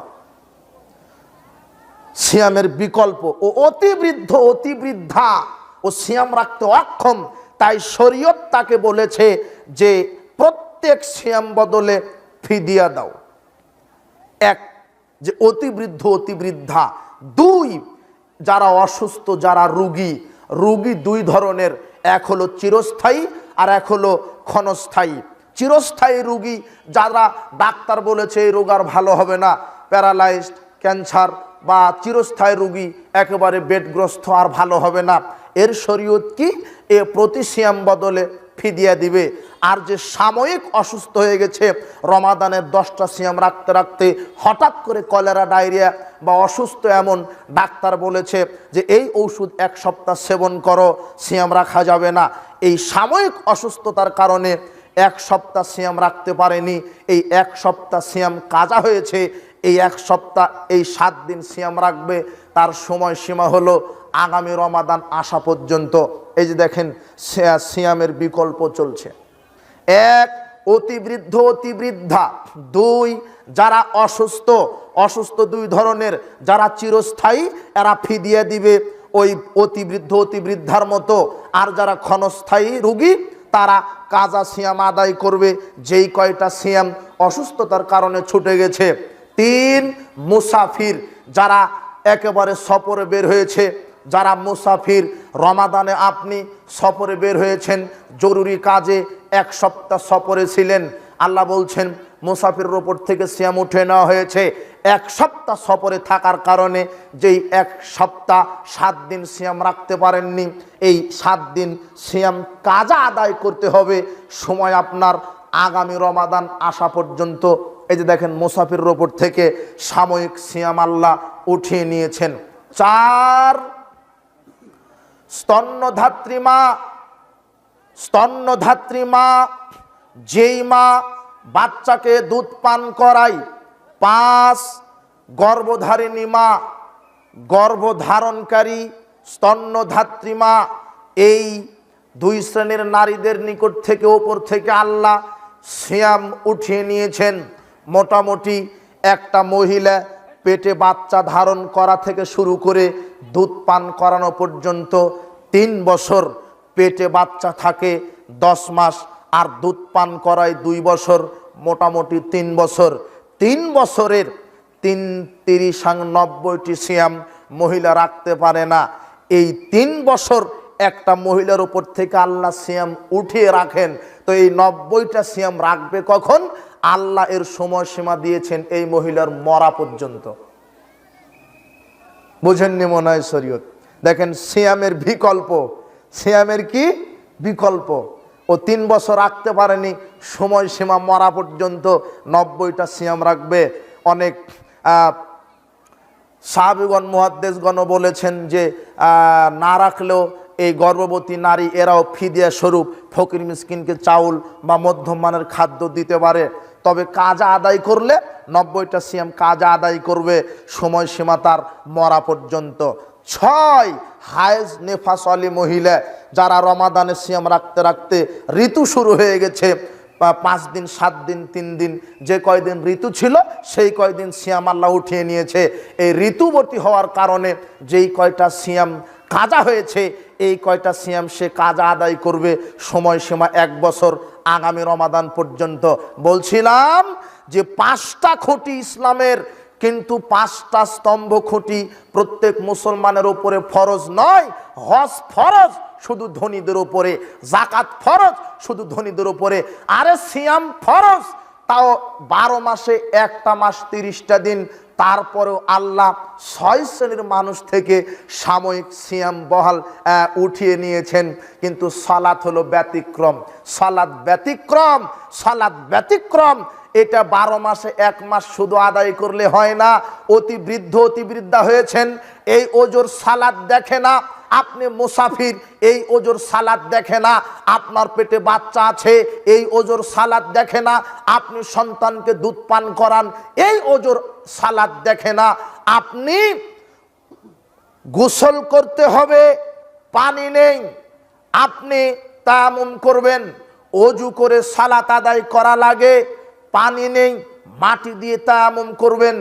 সিয়ামের বিকল্প। ও অতি বৃদ্ধ, অতি বৃদ্ধা, ও সিয়াম রাখতে অক্ষম, তাই শরীয়ত তাকে বলেছে যে প্রত্যেক সিয়াম বদলে ফিদিয়া দাও। এক, যে অতি বৃদ্ধ, অতি বৃদ্ধা। 2, যারা অসুস্থ, যারা রোগী। রোগী 2 ধরনের, এক হলো চিরস্থায়ী আর এক হলো ক্ষণস্থায়ী। চিরস্থায়ী রোগী, যারা ডাক্তার বলেছে এই রোগ আর ভালো হবে না, প্যারালাইজড, ক্যান্সার, বা চিরস্থায়ী রোগী একেবারে বেডগ্রস্ত, আর ভালো হবে না, এর শরীয়ত কি? এ প্রতি সিয়াম বদলে ফিদিয়া দিবে। আর যে সাময়িক অসুস্থ হয়ে গেছে, রমাদানের 10টা সিয়াম রাখতে রাখতে হঠাৎ করে কলেরা, ডায়রিয়া বা অসুস্থ, এমন ডাক্তার বলেছে যে এই ওষুধ 1 সপ্তাহ সেবন করো, সিয়াম রাখা যাবে না। এই সাময়িক অসুস্থতার কারণে 1 সপ্তাহ সিয়াম রাখতে পারেনি, এই 1 সপ্তাহ সিয়াম কাজা হয়েছে। এই 1 সপ্তাহ, এই 7 দিন সিয়াম রাখবে। তার সময়সীমা হলো আগামী রমাদান আসা পর্যন্ত। এই যে দেখেন সিয়ামের বিকল্প চলছে। 1, অতি বৃদ্ধ, অতি বৃদ্ধা। 2, যারা অসুস্থ। অসুস্থ 2 ধরনের, যারা চিরস্থায়ী এরা ফিদিয়া দিবে ওই অতি বৃদ্ধ, অতি বৃদ্ধার মতো। আর যারা ক্ষণস্থায়ী রোগী, তারা কাজা সিয়াম আদায় করবে, যেই কয়টা সিয়াম অসুস্থতার কারণে ছুটে গেছে। 3, মুসাফির, যারা একেবারে সফরে বের হয়েছে। যারা মুসাফির, রমাদানে আপনি সফরে বের হয়েছেন, জরুরি কাজে 1 সপ্তাহ সফরে ছিলেন, আল্লাহ বলছেন মুসাফিরের ওপর থেকে সিয়াম উঠে নেওয়া হয়েছে। 1 সপ্তাহ সফরে থাকার কারণে যেই 1 সপ্তাহ 7 দিন সিয়াম রাখতে পারেননি, এই 7 দিন সিয়াম কাজা আদায় করতে হবে। সময় আপনার আগামী রমাদান আসা পর্যন্ত। এই যে দেখেন মুসাফিরের ওপর থেকে সাময়িক সিয়াম আল্লাহ উঠিয়ে নিয়েছেন। 4, স্তন্যধাত্রী মা। স্তন্যধাত্রী মা, যেই মা বাচ্চাকে দুধ পান করায়। 5, গর্ভধারিণী মা, গর্ভধারণকারী স্তন্যধাত্রী মা। এই 2 শ্রেণীর নারীদের নিকট থেকে ওপর থেকে আল্লাহ সিয়াম উঠিয়ে নিয়েছেন। মোটামুটি একটা মহিলা পেটে বাচ্চা ধারণ করা থেকে শুরু করে দুধ পান করানো পর্যন্ত 3 বছর, পেটে বাচ্চা থাকে 10 মাস, আর দুধ পান করায় 2 বছর, মোটামুটি 3 বছর। 3 বছরের 3 30 90টি সিয়াম মহিলা রাখতে পারে না। এই 3 বছর একটা মহিলার উপর থেকে আল্লাহ সিয়াম উঠিয়ে রাখেন। তো এই 90টা সিয়াম রাখবে কখন? আল্লাহ এর সময়সীমা দিয়েছেন এই মহিলার মরা পর্যন্ত। বুঝেননি মনে হয় শরীয়ত। দেখেন সিয়ামের বিকল্প। সিয়ামের কি বিকল্প? ও 3 বছর রাখতে পারেনি, সময়সীমা মরা পর্যন্ত 90টা সিয়াম রাখবে। অনেক সাহাবীগণ, মুহাদ্দিসগণ বলেছেন যে না রাখলেও এই গর্ভবতী নারী এরাও ফিদিয়া স্বরূপ ফকির মিসকিনকে চাউল বা মধ্যম মানের খাদ্য দিতে পারে। তবে কাজা আদায় করলে 90টা সিয়াম কাজা আদায় করবে, সময়সীমা তার মরা পর্যন্ত। 6 হায়েজ নেফাস আলী মহিলা যারা রমাদানে সিয়াম রাখতে রাখতে ঋতু শুরু হয়ে গেছে, 5 দিন 7 দিন 3 দিন যে কয়দিন ঋতু ছিল সেই কয়দিন সিয়াম আল্লাহ উঠিয়ে নিয়েছে। এই ঋতুবতী হওয়ার কারণে যেই কয়টা সিয়াম কাজা হয়েছে এই কয়টা সিয়াম সে কাজা আদায় করবে, সময়সীমা 1 বছর আগামী রমাদান পর্যন্ত। বলছিলাম যে 5টা খুঁটি ইসলামের, কিন্তু 5টা স্তম্ভ খুঁটি প্রত্যেক মুসলমানের উপরে ফরজ নয়। হজ ফরজ শুধু ধনীদের উপরে, যাকাত ফরজ শুধু ধনীদের উপরে, আরে সিয়াম ফরজ তাও 12 মাসে একটা মাস 30টা দিন। তারপরেও আল্লাহ 6 শ্রেণীর মানুষ থেকে সাময়িক সিয়াম বহাল উঠিয়ে নিয়েছেন, কিন্তু সালাত হলো ব্যতিক্রম। সালাত ব্যতিক্রম, সালাত ব্যতিক্রম। এটা 12 মাসে 1 মাস শুধু আদায় করলে হয় না। অতি বৃদ্ধ অতি বৃদ্ধা হয়েছেন, এই ওজোর সালাত দেখে না। আপনি মুসাফির, এই ওজোর সালাত দেখে না। আপনার পেটে বাচ্চা আছে, এই ওজোর সালাত দেখে না। আপনি সন্তানকে দুধ পান করান, এই ওজোর সালাত দেখে না। আপনি গোসল করতে হবে, পানি নেই, আপনি তায়াম্মুম করবেন। ওযু করে সালাত আদায় করা লাগে, পানি নেই, মাটি দিয়ে তায়াম্মুম করবেন।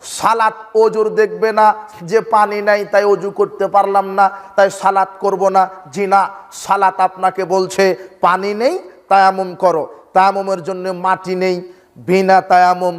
সালাত ওজুর দেখবে না যে পানি নাই তাই ওযু করতে পারলাম না তাই সালাত করব না। জি না, সালাত আপনাকে বলছে পানি নেই তায়াম্মুম করো। তায়াম্মুমের জন্য মাটি নেই, বিনা তায়াম্মুম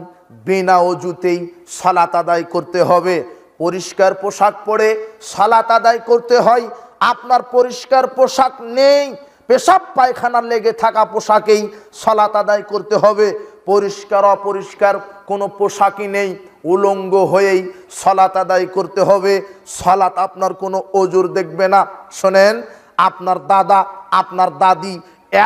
বিনা ওযুতেই সালাত আদায় করতে হবে। পরিষ্কার পোশাক পরে সালাত আদায় করতে হয়। আপনার পরিষ্কার পোশাক নেই, পেশাব পায়খানা লেগে থাকা পোশাকেই সালাত আদায় করতে হবে। পরিষ্কার অপরিষ্কার কোনো পোশাকই নেই, উলঙ্গ হয়েই সালাত আদায় করতে হবে। সালাত আপনার কোনো ওজুর দেখবে না। শোনেন, আপনার দাদা আপনার দাদি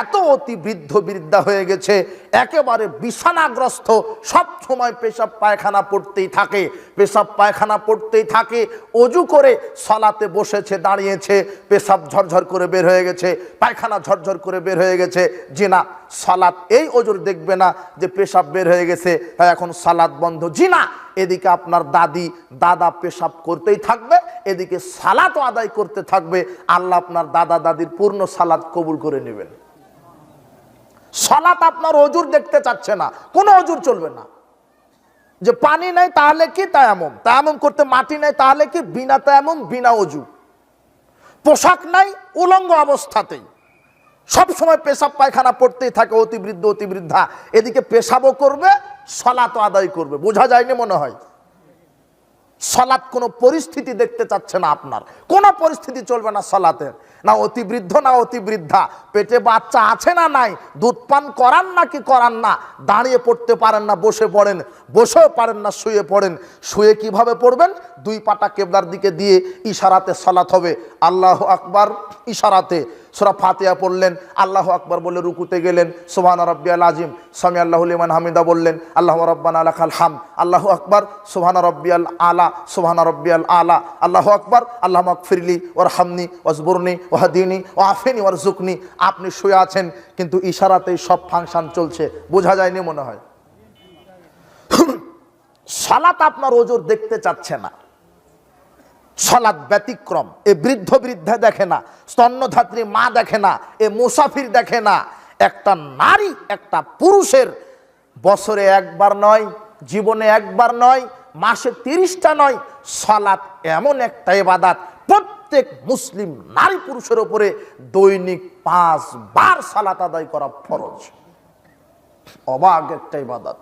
এত অতি বৃদ্ধ বৃদ্ধা হয়ে গেছে, একেবারে বিছানাগ্রস্ত, সব সময় পেশাব পায়খানা পড়তেই থাকে, পেশাব পায়খানা পড়তেই থাকে। ওযু করে সালাতে বসেছে, দাঁড়িয়েছে, পেশাব ঝরঝর করে বের হয়ে গেছে, পায়খানা ঝরঝর করে বের হয়ে গেছে। জি না, সালাত এই ওজুর দেখবে না যে পেশাব বের হয়ে গেছে তাই এখন সালাত বন্ধ। জি না, এদিকে আপনার দাদি দাদা পেশাব করতেই থাকবে, এদিকে সালাতও আদায় করতে থাকবে। আল্লাহ আপনার দাদা দাদির পূর্ণ সালাত কবুল করে নেবেন। সালাত আপনার ওজুর দেখতে চাচ্ছে না, কোনো ওজুর চলবে না। যে পানি নাই তাহলে কি তায়াম্মুম, তায়াম্মুম করতে মাটি নাই তাহলে কি বিনা তায়াম্মুম বিনা ওযু। পোশাক নাই, উলঙ্গ অবস্থাতেই সব সময় পেশাব পায়খানা পড়তেই থাকে, অতি বৃদ্ধ অতি বৃদ্ধা। এদিকে পেশাবও করবে, সালাতও আদায় করবে। বোঝা যায়নি মনে হয়? সালাত কোনো পরিস্থিতি দেখতে চাচ্ছে না আপনার, কোনো পরিস্থিতি চলবে না সালাতের। না অতি বৃদ্ধ না অতি বৃদ্ধা, পেটে বাচ্চা আছে না নাই, দুধ পান করান না কি করান না, দাঁড়িয়ে পড়তে পারেন না বসে পড়েন, বসেও পারেন না শুয়ে পড়েন। শুয়ে কিভাবে পড়বেন? 2 পাটা কিবলার দিকে দিয়ে ইশারাতে সালাত হবে। আল্লাহু আকবার ইশারাতে। সূরা ফাতিহা পড়লেন, আল্লাহু আকবার বলে রুকুতে গেলেন, সুবহান রাব্বিয়াল আযীম, সামি আল্লাহু লিমান হামিদা বললেন, আল্লাহু রাব্বানা লাকাল হামদ, আল্লাহু আকবার, সুবহান রাব্বিয়াল আলা, সুবহান রাব্বিয়াল আলা, আল্লাহু আকবার, আল্লাহুম্মা গফিরলি ওয়ারহামনি ওয়াজবুরনি ওয়াহদিনি ওয়াআফিনি ওয়ারযুকনি। আপনি শুয়ে আছেন কিন্তু ইশারাতেই সব ফাংশন চলছে। বোঝা যায়নি মনে হয়? সালাত আপনার ওজোর দেখতে চাচ্ছে না, সালাত ব্যতিক্রম। এ বৃদ্ধ বৃদ্ধা দেখে না, স্তন্যধাত্রী মা দেখে না, এ মুসাফির দেখে না। একটা নারী একটা পুরুষের বছরে একবার নয়, জীবনে একবার নয়, মাসে 30টা নয়, সালাত এমন একটা ইবাদত প্রত্যেক মুসলিম নারী পুরুষের উপরে দৈনিক 5 বার সালাত আদায় করা ফরজ। অবাক একটা ইবাদত,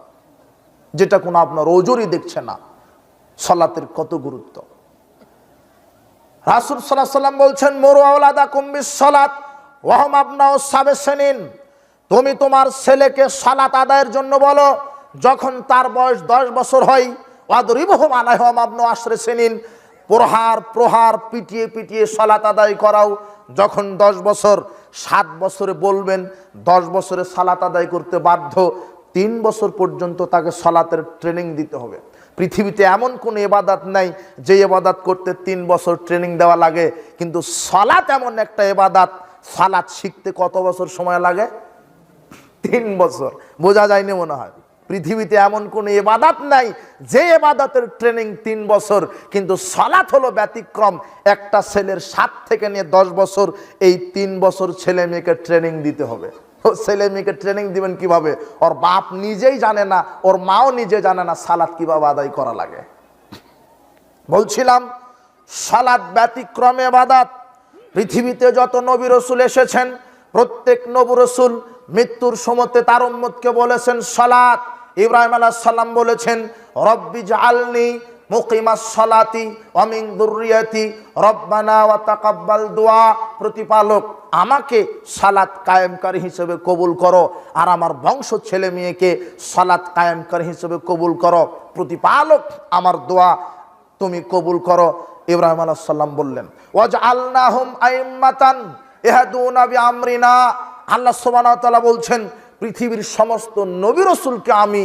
যেটা কোনো আপনার ওজোরই দেখছে না। সালাতের কত গুরুত্ব। রাসূল সাল্লাল্লাহু আলাইহি ওয়াসাল্লাম বলছেন, মুরু আওলাদাকুম বিস-সালাত ওয়া হুম আবনাউ সাব'i সিনিন। তুমি তোমার ছেলেকে সালাত আদায়ের জন্য বলো যখন তার বয়স 10 বছর হয়। ওয়াদরিবহুম আলাইহা ওয়া মাবনু 10 সিনিন। প্রহার পিটিয়ে পিটিয়ে সালাত আদায় করাও যখন 10 বছর। 7 বছরে বলবেন, 10 বছরে সালাত আদায় করতে বাধ্য, 3 বছর পর্যন্ত তাকে সালাতের ট্রেনিং দিতে হবে। পৃথিবীতে এমন কোনো ইবাদত নাই যে ইবাদত করতে 3 বছর ট্রেনিং দেওয়া লাগে, কিন্তু সালাত এমন একটা ইবাদত, সালাত শিখতে কত বছর সময় লাগে? 3 বছর। বোঝা যায়নি মনে হয়? পৃথিবীতে এমন কোনো ইবাদত নাই যে ইবাদতের ট্রেনিং 3 বছর, কিন্তু সালাত হলো ব্যতিক্রম। একটা ছেলের 7 থেকে নিয়ে 10 বছর, এই 3 বছর ছেলে মেয়েকে ট্রেনিং দিতে হবে। ছেলে মেয়েকে ট্রেনিং দিবেন কিভাবে? ওর বাপ নিজেই জানে না, ওর মাও নিজে জানে না সালাত কিভাবে আদায় করা লাগে। বলছিলাম সালাত ব্যতিক্রম ইবাদত। পৃথিবীতে যত নবী রাসূল এসেছেন, প্রত্যেক নবী রাসূল মৃত্যুর সময়তে তার উম্মতকে বলেছেন সালাত। ইব্রাহিম আলাইহিস সালাম বলেছেন রব্বি জাআলনি মুকিমাস সালাতি ওয়া মিন যুররিয়াতি রব্বানা ওয়া তাকাব্বাল দুআ। প্রতিপালক, আমাকে সালাত কায়েমকারী হিসেবে কবুল করো, আর আমার বংশ ছেলে মেয়েকে সালাত কায়েমকারী হিসেবে কবুল করো। প্রতিপালক, আমার দোয়া তুমি কবুল করো। ইব্রাহিম আলাইহিস সালাম বললেন ওয়াজআলনাহুম আইম্মাতান ইয়াহদুনা বিআমরিনা। আল্লাহ সুবহানাহু ওয়া তাআলা বলছেন পৃথিবীর সমস্ত নবী রাসূলকে আমি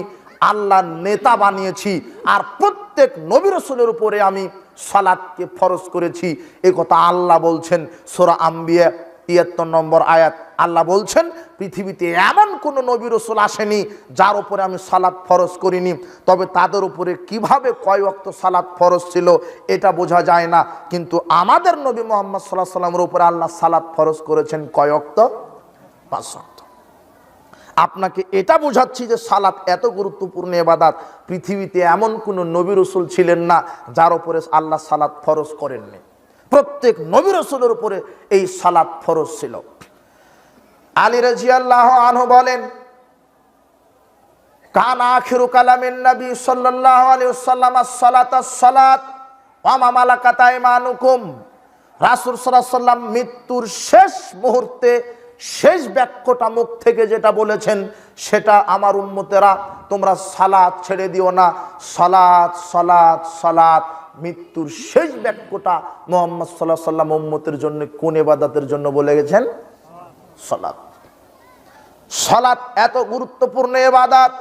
আল্লাহ নেতা বানিয়েছি, আর প্রত্যেক নবী রাসূলের উপরে আমি সালাতকে ফরজ করেছি। এই কথা আল্লাহ বলছেন সূরা আম্বিয়া 73 নম্বর আয়াত। আল্লাহ বলছেন পৃথিবীতে এমন কোন নবী রাসূল আসেনি যার উপরে আমি সালাত ফরজ করিনি। তবে তাদের উপরে কিভাবে কয় ওয়াক্ত সালাত ফরজ ছিল এটা বোঝা যায় না, কিন্তু আমাদের নবী মুহাম্মদ সাল্লাল্লাহু আলাইহি ওয়াসাল্লামের উপরে আল্লাহ সালাত ফরজ করেছেন কয় ওয়াক্ত? 5 ওয়াক্ত। আপনাকে এটা বোঝাচ্ছি যে সালাত এত গুরুত্বপূর্ণ ইবাদত। পৃথিবীতে এমন কোন নবী রাসূল ছিলেন না যার উপরে আল্লাহ সালাত ফরজ করেননি। প্রত্যেক নবী রাসূলের উপরে এই সালাত ফরজ ছিল। আলী রাদিয়াল্লাহু আনহু বলেন কান আখিরু কালামিন নবী সাল্লাল্লাহু আলাইহি ওয়াসাল্লাম as-সালাত ওয়া মা মালাকাত আইমানুকুম। রাসূল সাল্লাল্লাহু আলাইহি ওয়াসাল্লাম মৃত্যুর শেষ মুহূর্তে শেষ বাক্যটা মুখ থেকে যেটা বলেছেন সেটা আমার উম্মতেরা তোমরা সালাত ছেড়ে দিও না, সালাত সালাত সালাত। মৃত্যুর শেষ বাক্যটা মুহাম্মদ সাল্লাল্লাহু আলাইহি ওয়াসাল্লাম উম্মতের জন্য কোন ইবাদতের জন্য বলে গেছেন? সালাত। সালাত এত গুরুত্বপূর্ণ ইবাদত,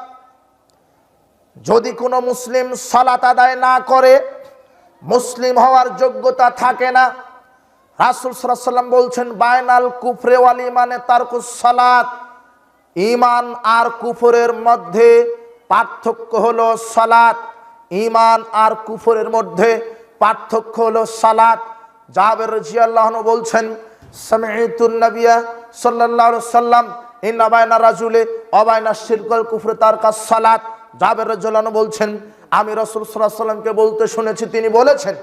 যদি কোনো মুসলিম সালাত আদায় না করে মুসলিম হওয়ার যোগ্যতা থাকে না। রাসূল সাল্লাল্লাহু আলাইহি ওয়াসাল্লাম বলছেন বাইনাল কুফরে ওয়াল ইমানে তারকুস সালাত। ঈমান আর কুফরের মধ্যে পার্থক্য হলো সালাত। ঈমান আর কুফরের মধ্যে পার্থক্য হলো সালাত। জাবের রাদিয়াল্লাহু আনহু বলছেন সামি'তুন নাবিয়্যা সাল্লাল্লাহু আলাইহি ওয়াসাল্লাম ইন্না বাইনা রাজুলি ওয়া বাইনা শিরকুল কুফরি তারকাস সালাত। জাবের রাদিয়াল্লাহু আনহু বলছেন আমি রাসূল সাল্লাল্লাহু আলাইহি ওয়াসাল্লামকে বলতে শুনেছি, তিনি বলেছেন,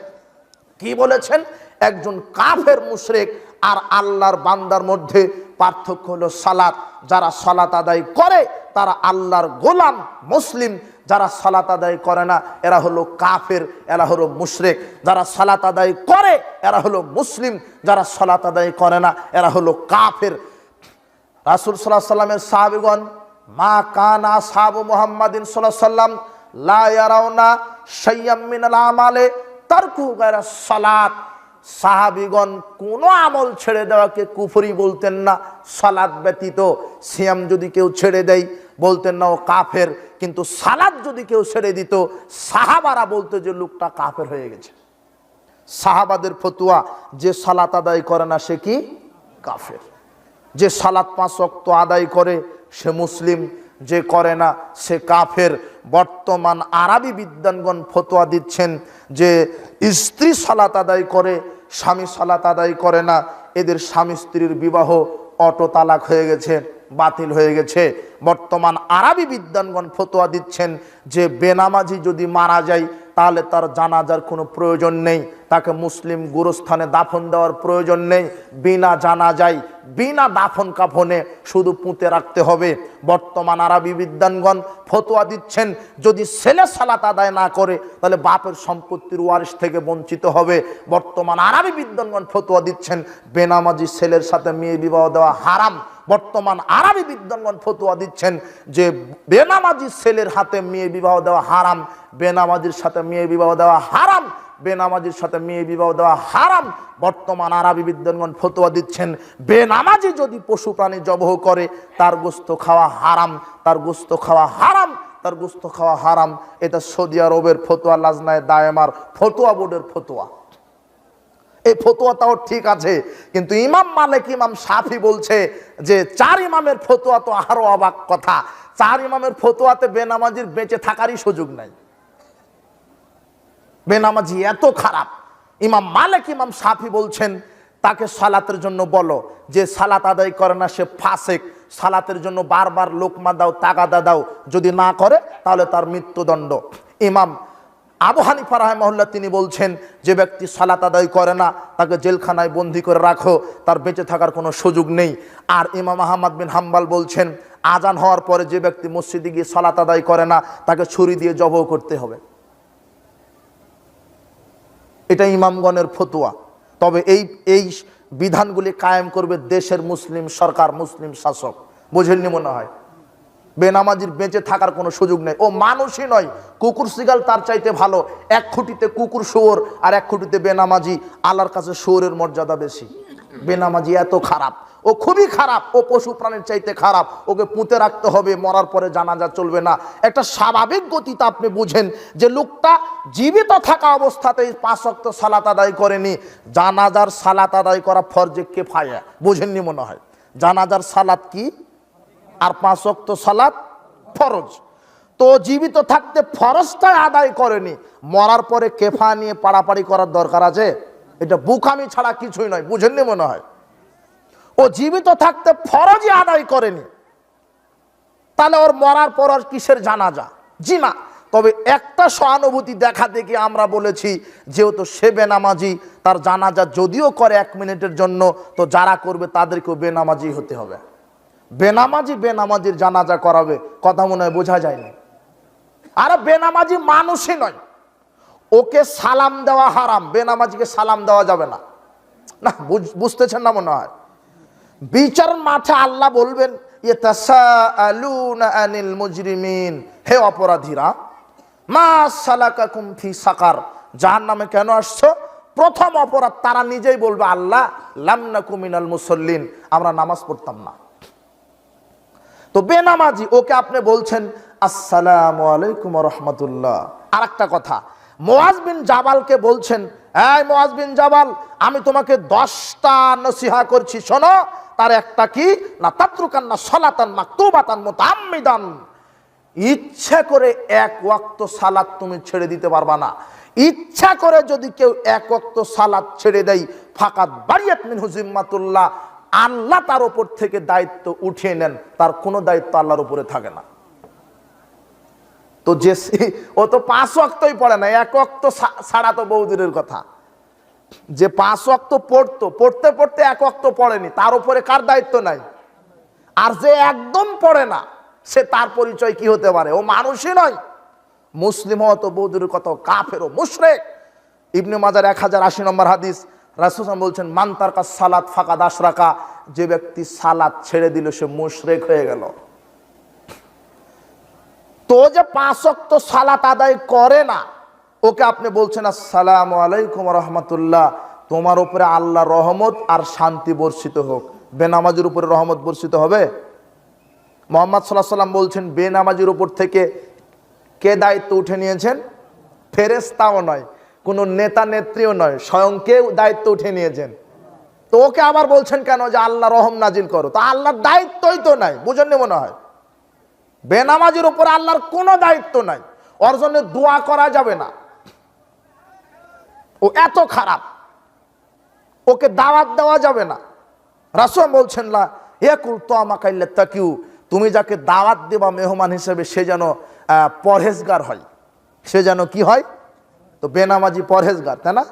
কি বলেছেন? একজন কাফের মুশরিক আর আল্লাহর বান্দার মধ্যে পার্থক্য হলো সালাত। যারা সালাত আদায় করে তারা আল্লাহর গোলাম মুসলিম, যারা সালাত আদায় করে না এরা হলো কাফের, এরা হলো মুশরিক। যারা সালাত আদায় করে এরা হলো মুসলিম, যারা সালাত আদায় করে না এরা হলো কাফের। রাসূল সাল্লাল্লাহু আলাইহি ওয়াসাল্লামের সাহাবীগণ মা কানা আসহাবু মুহাম্মাদিন সাল্লাল্লাহু আলাইহি ওয়াসাল্লাম লা ইয়ারাউনা শাইয়্যাম মিনাল আমালে তারকু গায়রা সালাত। সাহাবীগণ কোন আমল ছেড়ে দেওয়াকে কুফরি বলতেন না সালাত ব্যতীত। সিয়াম যদি কেউ ছেড়ে দেয় বলতেন না ও কাফের, কিন্তু সালাত যদি কেউ ছেড়ে দিত সাহাবারা বলতো যে লোকটা কাফের হয়ে গেছে। সাহাবাদের ফতোয়া, যে সালাত আদায় করে না সে কি? কাফের। যে সালাত 5 ওয়াক্ত আদায় করে সে মুসলিম, যে করে না সে কাফের। বর্তমান আরবি বিদ্বানগণ ফতোয়া দিচ্ছেন যে স্ত্রী সালাত আদায় করে, স্বামী সালাত আদায় করে না, এদের স্বামী স্ত্রীর বিবাহ অটো তালাক হয়ে গেছে, বাতিল হয়ে গেছে। বর্তমান আরবি বিদ্বানগণ ফতোয়া দিচ্ছেন যে বেনামাজি যদি মারা যায় তাহলে তার জানাজার কোনো প্রয়োজন নেই, তাকে মুসলিম গোরস্থানে দাফন দেওয়ার প্রয়োজন নেই। বিনা জানাজায় বিনা দাফন কাফনে শুধু পুঁতে রাখতে হবে। বর্তমান আরবি বিদ্বানগণ ফতোয়া দিচ্ছেন যদি ছেলে সালাত আদায় না করে তাহলে বাপের সম্পত্তির ওয়ারিশ থেকে বঞ্চিত হবে। বর্তমান আরবি বিদ্বানগণ ফতোয়া দিচ্ছেন বেনামাজি ছেলের সাথে মেয়ে বিবাহ দেওয়া হারাম। বর্তমান আরবি বিদ্বানগণ ফতোয়া দিচ্ছেন যে বেনামাজি ছেলের হাতে মেয়ে বিবাহ দেওয়া হারাম, বেনামাজির সাথে মেয়ে বিবাহ দেওয়া হারাম, বেনামাজির সাথে মেয়ে বিবাহ দেওয়া হারাম। বর্তমান আরবি বিদ্বানগণ ফতোয়া দিচ্ছেন বেনামাজি যদি পশু প্রাণী জবহ করে তার গোশত খাওয়া হারাম, তার গোশত খাওয়া হারাম, তার গোস্ত খাওয়া হারাম। এটা সৌদি আরবের ফতোয়া, লাজনায়ে দায়েমার ফতোয়া বোর্ডের ফতোয়া। এই ফতোয়াটাও ঠিক আছে, কিন্তু ইমাম মালিক, ইমাম শাফি বলছে যে 4 ইমামের ফতোয়া তো আরো অবাক কথা। 4 ইমামের ফতোয়াতে বেনামাজির বেঁচে থাকারই সুযোগ নাই। বেনামাজি এত খারাপ। ইমাম মালিক, ইমাম শাফি বলছেন তাকে সালাতের জন্য বলো, যে সালাত আদায় করে না সে ফাসেক। সালাতের জন্য বারবার লোকমা দাও, তাগাদা দাও, যদি না করে তাহলে তার মৃত্যুদণ্ড। ইমাম আবু হানিফা রাহিমাহুল্লাহ তিনি বলছেন যে ব্যক্তি সালাত আদায় করে না তাকে জেলখানায় বন্দি করে রাখো, তার বেঁচে থাকার কোনো সুযোগ নেই। আর ইমাম আহমদ বিন হাম্বল বলছেন আজান হওয়ার পরে যে ব্যক্তি মসজিদে গিয়ে সালাত আদায় করে না তাকে ছুরি দিয়ে জবাহ করতে হবে। এটা ইমামগণের ফতোয়া। তবে এই বিধানগুলি কায়েম করবে দেশের মুসলিম সরকার, মুসলিম শাসক। বুঝেননি মনে হয়? বেনামাজির বেঁচে থাকার কোনো সুযোগ নেই। ও মানুষই নয়, কুকুর শিগাল তার চাইতে ভালো। 1 খুঁটিতে কুকুর শুয়োর আর 1 খুঁটিতে বেনামাজি। আল্লাহর কাছে শুয়োরের মর্যাদা বেশি। বেনামাজি এত খারাপ, ও খুবই খারাপ, ও পশু প্রাণীর চাইতে খারাপ। ওকে পুঁতে রাখতে হবে, মরার পরে জানাজা চলবে না। একটা স্বাভাবিক গতিতে আপনি বুঝেন যে লোকটা জীবিত থাকা অবস্থাতেই 5 ওয়াক্ত সালাত আদায় করেনি। জানাজার সালাত আদায় করা ফরজে কিফায়া। বুঝেননি মনে হয়? জানাজার সালাত কি আর 5 ওয়াক্ত সালাত ফরজ। তো জীবিত থাকতে ফরজটা আদায় করেনি, মরার পরে কেফা নিয়ে পাড়াপাড়ি করার দরকার আছে? এটা বুকামি ছাড়া কিছুই নয়। বুঝেননি মনে হয়? ও জীবিত থাকতে ফরজই আদায় করেনি, তাহলে ওর মরার পর আর কিসের জানাজা? জি না। তবে একটা সহানুভূতি দেখা দেখি আমরা বলেছি, যেহেতু সে বেনামাজি, তার জানাজা যদিও করে 1 মিনিটের জন্য, তো যারা করবে তাদেরকেও বেনামাজি হতে হবে। বেনামাজি বেনামাজির জানাজা করাবে, কথা মনে হয় বোঝা যায়নি। আর বেনামাজি মানুষই নয়, ওকে সালাম দেওয়া হারাম। বেনামাজিকে সালাম দেওয়া যাবে না। না বুঝতেছেন না মনে হয়? বিচার মাঠে আল্লাহ বলবেন ইয়াতাসাআলুনা আনিল মুজরিমিন, হে অপরাধীরা, মা সালাকাকুম ফি সাকার, জাহান্নামে কেন আসছো? প্রথম অপরাধ তারা নিজেই বলবে আল্লাহ লাম নাকু মিনাল মুসাল্লিন, আমরা নামাজ পড়তাম না। তো বেনামাজি, ওকে আপনি বলছেন আসসালামু আলাইকুম ওয়া রাহমাতুল্লাহ। আরেকটা কথা, মুআজ বিন জাবালকে বলছেন, এই মুআজ বিন জাবাল, আমি তোমাকে 10টা নসিহা করছি, শোনো। তার একটা কি না, তাতরুকান্না সালাতান মাকতুবাতান মুতাআম্মিদান, ইচ্ছা করে 1 ওয়াক্ত সালাত তুমি ছেড়ে দিতে পারবা না। ইচ্ছা করে যদি কেউ 1 ওয়াক্ত সালাত ছেড়ে দেয়, ফাকাত বারিয়াত মিনহু জিম্মাতুল্লাহ, আল্লাহ তার উপর থেকে দায়িত্ব উঠিয়ে নেন, তার কোনো দায়িত্ব আল্লাহর উপরে থাকে না। তো যে ও তো 5 ওয়াক্তই পড়ে না, 1 ওয়াক্ত ছাড়া তো বহু দূরের কথা। যে 5 ওয়াক্ত পড়তে পড়তে 1 ওয়াক্ত পড়েনি, তার উপরে কার দায়িত্ব নাই? আর যে একদম পড়ে না, সে তার পরিচয় কি হতে পারে? ও মানুষই নয়। মুসলিম হওয়া তো বহু দূরের কথা, কাফের ও মুশরিক। ইবনে মাজার 1080 নম্বর হাদিস, রাসূল সাল্লাল্লাহু বলছেন মান তারকা সালাত ফাকাদ আশরাকা, যে ব্যক্তি সালাত ছেড়ে দিল সে মুশরিক হয়ে গেল। তো যে 5 ওয়াক্ত সালাত আদায় করে না, ওকে আপনি বলছেন আসসালামু আলাইকুম ওয়া রাহমাতুল্লাহ, তোমার উপরে আল্লাহর রহমত আর শান্তি বর্ষিত হোক। বেনামাজির উপরে রহমত বর্ষিত হবে? মুহাম্মদ সাল্লাল্লাহু আলাইহি ওয়াসাল্লাম বলছেন বেনামাজির উপর থেকে কে দায়িত্ব উঠে নিয়েছেন? ফেরেশতাও নয়, কোনো নেতা নেত্রীও নয়, স্বয়ং কে দায়িত্ব উঠে নিয়েছেন। তো ওকে আবার বলছেন কেন যে আল্লাহ রহম নাজিল করো? তো আল্লাহর দায়িত্বই তো নাই। বুঝেননি মনে হয়? বেনামাজির উপর আল্লাহর কোনো দায়িত্ব নাই, ওর জন্য দোয়া করা যাবে না। ও এত খারাপ, ওকে দাওয়াত দেওয়া যাবে না। রাসূল বলছেন লা ইয়াকুল তামাকা ইল্লা তাকিউ, তুমি যাকে দাওয়াত দেবা মেহমান হিসেবে সে যেন পরহেজগার হয়। সে যেন কি হয়? তো বেনামাজি পরহেজগার, তাই না?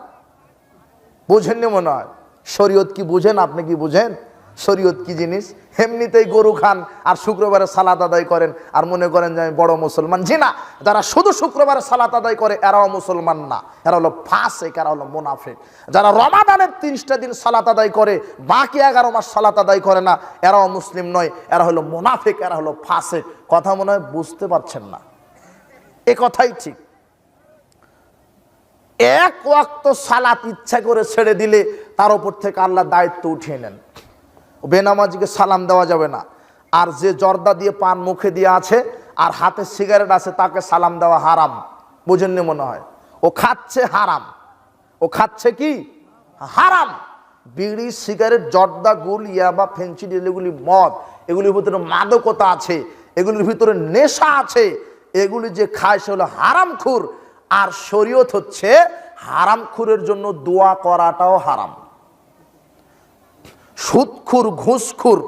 বুঝেননি মনে হয়? শরীয়ত কি বুঝেন? আপনি কি বুঝেন শরীয়ত কি জিনিস? এমনিতেই গরু খান আর শুক্রবারে সালাত আদায় করেন আর মনে করেন যে আমি বড় মুসলমান। জি না, যারা শুধু শুক্রবারে সালাত আদায় করে এরাও মুসলমান না, এরা হলো ফাসিক, এরা হলো মুনাফিক। যারা রমাদানের 30টা দিন সালাত আদায় করে বাকি 11 মাস সালাত আদায় করে না, এরাও মুসলিম নয়, এরা হলো মুনাফিক, এরা হলো ফাসিক। কথা মনে হয় বুঝতে পারছেন না? এ কথাই ঠিক। 1 ওয়াক্ত সালাত ইচ্ছা করে ছেড়ে দিলে তার উপর থেকে আল্লাহ দায়িত্ব উঠিয়ে নেন। বেনামাজিকে সালাম দেওয়া যাবে না। আর যে জর্দা দিয়ে পান মুখে দিয়ে আছে, আর হাতে সিগারেট আছে, তাকে সালাম দেওয়া হারাম। বুঝেননি মনে হয়? ও খাচ্ছে হারাম, ও খাচ্ছে কি হারাম। বিড়ি, সিগারেট, জর্দা, গুল, ইয়াবা, ফেন্সিডিল, এগুলি মদ, এগুলির ভিতরে মাদকতা আছে, এগুলির ভিতরে নেশা আছে। এগুলি যে খায় সে হলো হারামখুর। আর শরীয়ত হচ্ছে হারামখুরের জন্য দোয়া করাটাও হারাম। সুদখুর, ঘুষখুর,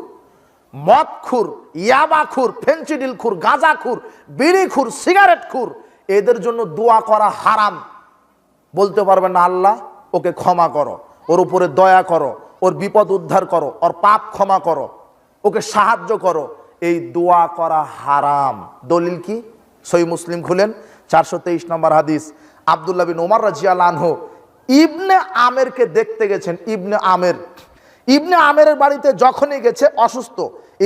মদখুর, ইয়াবাখুর, ফেন্সিডিলখুর, গাঁজাখুর, বিড়িখুর, সিগারেটখুর, এদের জন্য দোয়া করা হারাম। বলতে পারবে না আল্লাহ ওকে ক্ষমা করো, ওর উপরে দয়া করো, ওর বিপদ উদ্ধার করো, ওর পাপ ক্ষমা করো, ওকে সাহায্য করো, এই দোয়া করা হারাম। দলিল কি? সহিহ মুসলিম খুলেন, 423 নম্বর হাদিস। আব্দুল্লাহ বিন ওমর রাদিয়াল্লাহু আনহু ইবনে আমেরকে দেখতে গেছেন। ইবনে আমেরের বাড়িতে যখনই গেছে অসুস্থ।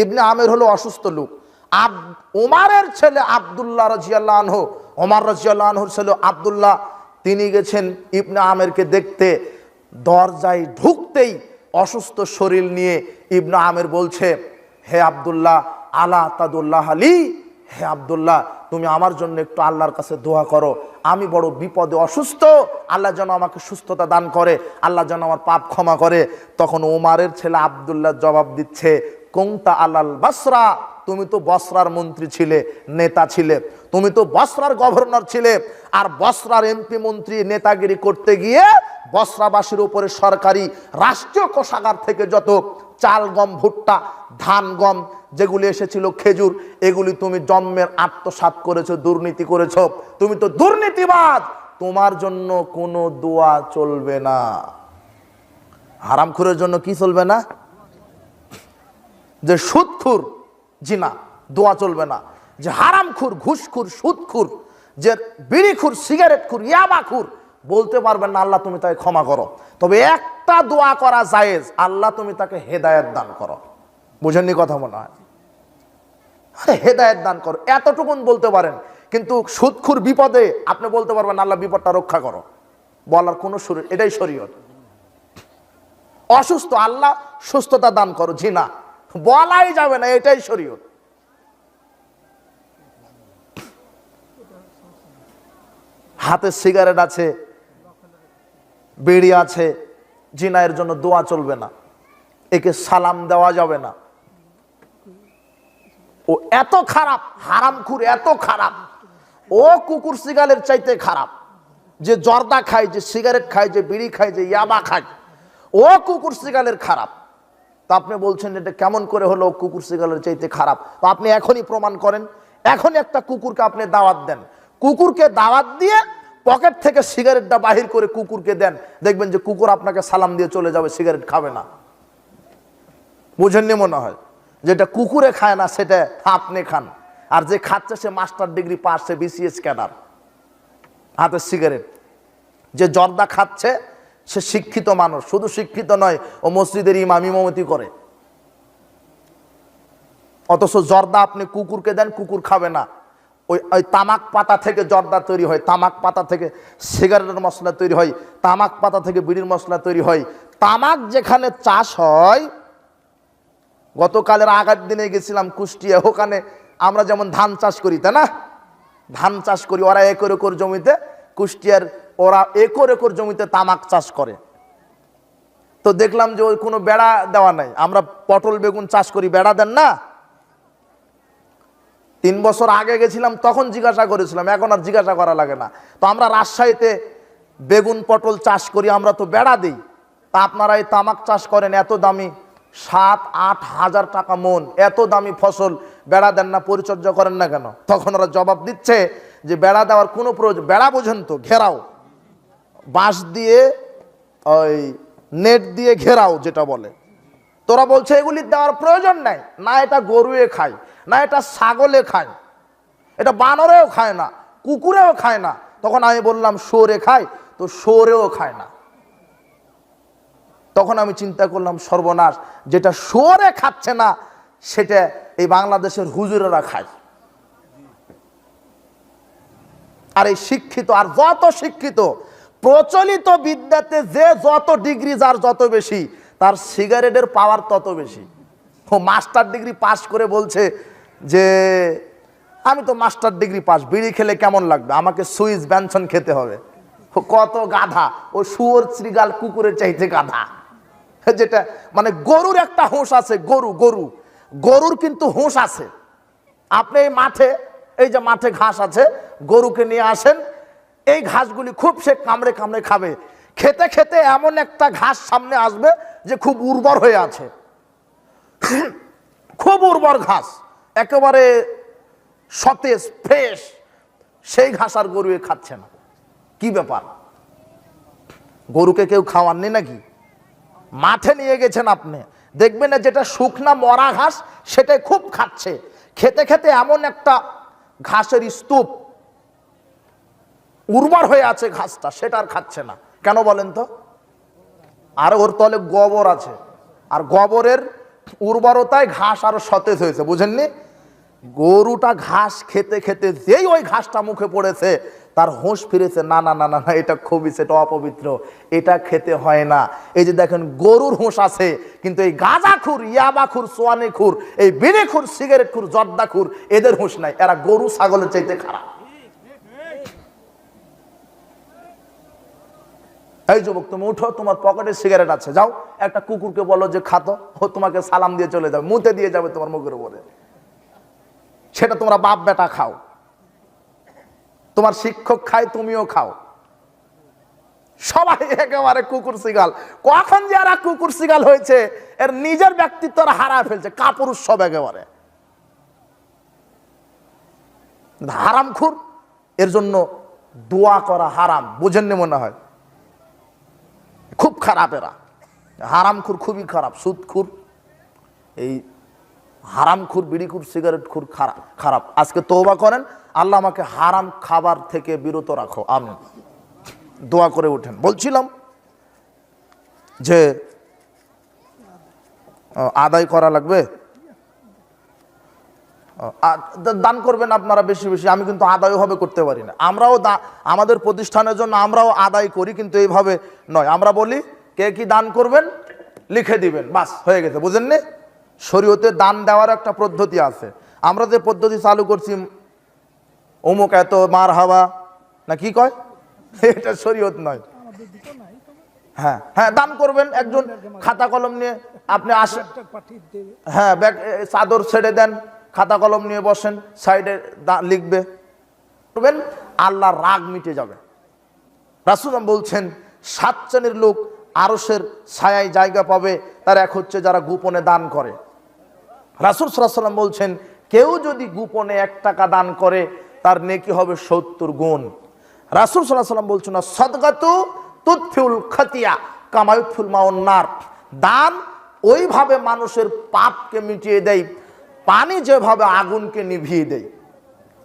ইবনে আমের হলো অসুস্থ লোক। ওমরের ছেলে আব্দুল্লাহ রাদিয়াল্লাহু আনহু, ওমর রাদিয়াল্লাহু আনহুর ছেলে আব্দুল্লাহ, তিনি গেছেন ইবনে আমেরকে দেখতে। দরজায় ঢুকতেই অসুস্থ শরীর নিয়ে ইবনে আমের বলছে, হে আব্দুল্লাহ, আলা তাদুল্লাহ আলী, হে আব্দুল্লাহ তুমি আমার জন্য একটু আল্লাহর কাছে দোয়া করো, আমি বড় বিপদে অসুস্থ, আল্লাহ যেন আমাকে সুস্থতা দান করে, আল্লাহ যেন আমার পাপ ক্ষমা করে। তখন ওমরের ছেলে আব্দুল্লাহ জবাব দিচ্ছে, কুনতা আলাল বাসরা, তুমি তো বসরার মন্ত্রী ছিলে, নেতা ছিলে, তুমি তো বসরার গভর্নর ছিলে। আর বসরার এমপি মন্ত্রী নেতাগিরি করতে গিয়ে বসরাবাসীর উপরে সরকারি রাষ্ট্রীয় কোষাগার থেকে যত চাল, গম, ভুট্টা, ধান, গম যেগুলি এসেছিল, খেজুর, এগুলি তুমি জন্মের আত্মসাৎ করেছো, দুর্নীতি করেছো, তুমি তো দুর্নীতিবাজ, তোমার জন্য কোনো দোয়া চলবে না। হারামখুরের জন্য কি চলবে না? যে সুদখুর, জিনা, দোয়া চলবে না। যে হারামখুর, ঘুষখুর, সুদখুর, যে বিড়িখুর, সিগারেটখুর, ইয়াবাখুর, বলতে পারবেন না আল্লাহ তুমি তাকে ক্ষমা করো। তবে একটা দোয়া করা জায়েজ, আল্লাহ তুমি তাকে হেদায়েত দান করো। বুঝেননি কথা মনে হয়? আরে হেদায়েত দান করো, এতটুকুন বলতে পারেন। কিন্তু সুদখুর বিপদে আপনি বলতে পারবেন আল্লাহ বিপদটা রক্ষা করো, বলার কোনো সুর, এটাই শরীয়ত। অসুস্থ, আল্লাহ সুস্থতা দান করো, জি না, বলাই যাবে না, এটাই শরীয়ত। হাতে সিগারেট আছে, বিড়ি আছে, জিনা, এর জন্য দোয়া চলবে না, একে সালাম দেওয়া যাবে না। ও এত খারাপ, হারামখুর এত খারাপ, ও কুকুর সিগারের চাইতে খারাপ। যে জর্দা খায়, যে সিগারেট খায়, যে বিড়ি খায়, যে ইয়াবা খায়, ও কুকুর সিগারের খারাপ। তো আপনি বলছেন এটা কেমন করে হলো কুকুর সিগারের চাইতে খারাপ? তো আপনি এখনই প্রমাণ করেন, এখনই একটা কুকুরকে আপনি দাওয়াত দেন, কুকুরকে দাওয়াত দিয়ে পকেট থেকে সিগারেটটা বাহির করে কুকুরকে দেন, দেখবেন যে কুকুর আপনাকে সালাম দিয়ে চলে যাবে, সিগারেট খাবে না। বুঝেননি মনে হয়? যেটা কুকুরে খায় না সেটা আপনি খান, আর যে খাচ্ছে সে মাস্টার ডিগ্রি পাস, সে বিসিএস ক্যাডার, হাতে সিগারেট। যে জর্দা খাচ্ছে সে শিক্ষিত মানুষ, শুধু শিক্ষিত নয়, ও মসজিদের ইমাম, ইমামতি করে। অথচ জর্দা আপনি কুকুরকে দেন, কুকুর খাবে না। ওই তামাক পাতা থেকে জর্দা তৈরি হয়, তামাক পাতা থেকে সিগারেটের মশলা তৈরি হয়, তামাক পাতা থেকে বিড়ির মশলা তৈরি হয়। তামাক যেখানে চাষ হয়, গতকালের আগের দিনে গেছিলাম কুষ্টিয়া, ওখানে আমরা যেমন ধান চাষ করি, তাই না, ধান চাষ করি, ওরা একর একর জমিতে, কুষ্টিয়ার ওরা একর একর জমিতে তামাক চাষ করে। তো দেখলাম যে ওই কোনো বেড়া দেওয়া নাই। আমরা পটল বেগুন চাষ করি, বেড়া দেন না। 3 বছর আগে গেছিলাম, তখন জিজ্ঞাসা করেছিলাম, এখন আর জিজ্ঞাসা করা লাগে না। তো আমরা রাজশাহীতে বেগুন পটল চাষ করি, আমরা তো বেড়া দিই। তা আপনারা এই তামাক চাষ করেন, এত দামি, 7-8 হাজার টাকা মন, এত দামি ফসল, বেড়া দেন না, পরিচর্যা করেন না কেন? তখন ওরা জবাব দিচ্ছে যে বেড়া দেওয়ার কোনো প্রয়োজন, বেড়া বোঝেন তো, ঘেরাও, বাঁশ দিয়ে, ওই নেট দিয়ে ঘেরাও যেটা বলে। তোরা বলছে এগুলি দেওয়ার প্রয়োজন নাই, না এটা গরুয়ে খায়, না এটা ছাগলে খায়, এটা বানরেও খায় না, কুকুরেও খায় না। তখন আমি বললাম শুয়োরে খায়, তো শুয়োরেও খায় না। তখন আমি চিন্তা করলাম সর্বনাশ, যেটা শুয়োরে খাচ্ছে না সেটা এই বাংলাদেশের হুজুরেরা খায়। আর এই শিক্ষিত, আর যত শিক্ষিত, প্রচলিত বিদ্যাতে যে যত ডিগ্রি যার যত বেশি, তার সিগারেটের পাওয়ার তত বেশি। ও মাস্টার ডিগ্রি পাস করে বলছে যে আমি তো মাস্টার ডিগ্রি পাস, বিড়ি খেলে কেমন লাগবে, আমাকে সুইস ব্যঞ্জন খেতে হবে। কত গাধা, ও শুয়োর শ্রীগাল কুকুরের চাইতে গাধা। যেটা মানে গরুর একটা হুঁশ আছে, গরুর কিন্তু হুঁশ আছে। আপনি এই মাঠে, এই যে মাঠে ঘাস আছে, গরুকে নিয়ে আসেন, এই ঘাসগুলি খুব সে কামড়ে কামড়ে খাবে। খেতে খেতে এমন একটা ঘাস সামনে আসবে যে খুব উর্বর হয়ে আছে, খুব উর্বর ঘাস, একেবারে সতেজ ফ্রেশ, সেই ঘাস আর গরু খাচ্ছে না। কি ব্যাপার? গরুকে কেউ খাওয়াননি নাকি? মাঠে নিয়ে গেছেন আপনি, দেখবেন না যেটা শুকনা মরা ঘাস সেটাই খুব খাচ্ছে। খেতে খেতে এমন একটা ঘাসের স্তূপ উর্বর হয়ে আছে ঘাসটা, সেটা আর খাচ্ছে না। কেন বলেন তো? আর ওর তলে গোবর আছে, আর গোবরের উর্বরতায় ঘাস আরো সতেজ হয়েছে, বুঝেননি? গরুটা ঘাস খেতে খেতে যেই ওই ঘাসটা মুখে পড়েছে, তার হুঁশ ফিরেছে, না না না না না, এটা খুবই, সেটা অপবিত্র, এটা খেতে হয় না। এই যে দেখেন, গরুর হুঁশ আছে, কিন্তু এই গাঁজাখুর, ইয়াবাখুর, সোয়ানিখুর, এই বিড়িখুর, সিগারেটখুর, জর্দাখুর, এদের হুঁশ নাই। এরা গরু ছাগলের চাইতে খারাপ। এই যুবক, তুমি উঠো, তোমার পকেটে সিগারেট আছে, যাও একটা কুকুরকে বলো যে খাতো, ও তোমাকে সালাম দিয়ে চলে যাবে, মুতে দিয়ে যাবে তোমার মুখের উপরে। সেটা তোমরা বাপ বেটা খাও, তোমার শিক্ষক খায়, তুমিও খাও, সবাই একেবারে কুকুর শিগাল। কখন যে এরা কুকুর শিগাল হয়েছে, এর নিজের ব্যক্তিত্ব হারায় ফেলছে, কাপুরুষ সব একেবারে হারামখুর। এর জন্য দোয়া করা হারাম, বুঝেননি মনে হয়? খুব খারাপ এরা, হারামখুর খুবই খারাপ। সুদখুর, এই হারামখুর, বিড়িখুর, সিগারেটখুর খারাপ। আজকে তওবা করেন, আল্লাহ আমাকে হারাম খাবার থেকে বিরত রাখো, আমিন। দোয়া করে ওঠেন। বলছিলাম যে আদায় করা লাগবে, দান করবেন আপনারা বেশি বেশি। আমি কিন্তু আদায় ভাবে করতে পারি না। আমরাও আমাদের প্রতিষ্ঠানের জন্য আমরাও আদায় করি, কিন্তু এইভাবে নয়। আমরা বলি কে কি দান করবেন লিখে দিবেন, বাস হয়ে গেছে, বুঝেননি? শরীয়তে দান দেওয়ার একটা পদ্ধতি আছে। আমরা যে পদ্ধতি চালু করছি, অমুক এত মার হাওয়া না কি কয়, এটা শরীয়ত নয়। হ্যাঁ হ্যাঁ, দান করবেন, একজন খাতা কলম নিয়ে আপনি আসেন, হ্যাঁ ব্যাগ চাদর ছেড়ে দেন, খাতা কলম নিয়ে বসেন, সাইডে লিখবে, আল্লাহর রাগ মিটে যাবে। রাসূল বলছেন 7 শ্রেণীর লোক আরশের ছায়ায় জায়গা পাবে। তার এক হচ্ছে যারা গোপনে দান করে। রাসূল সাল্লাল্লাহু আলাইহি ওয়াসাল্লাম বলছেন, কেউ যদি গোপনে 1 টাকা দান করে, তার নেকি হবে 70 গুণ। রাসূল সাল্লাল্লাহু আলাইহি ওয়াসাল্লাম বলছেন, সাদকাতু তুতফিউল খাতিয়া কামা ইউতফিউল মাউন নার। দান ওইভাবে মানুষের পাপকে মিটিয়ে দেয়, পানি যেভাবে আগুনকে নিভিয়ে দেয়।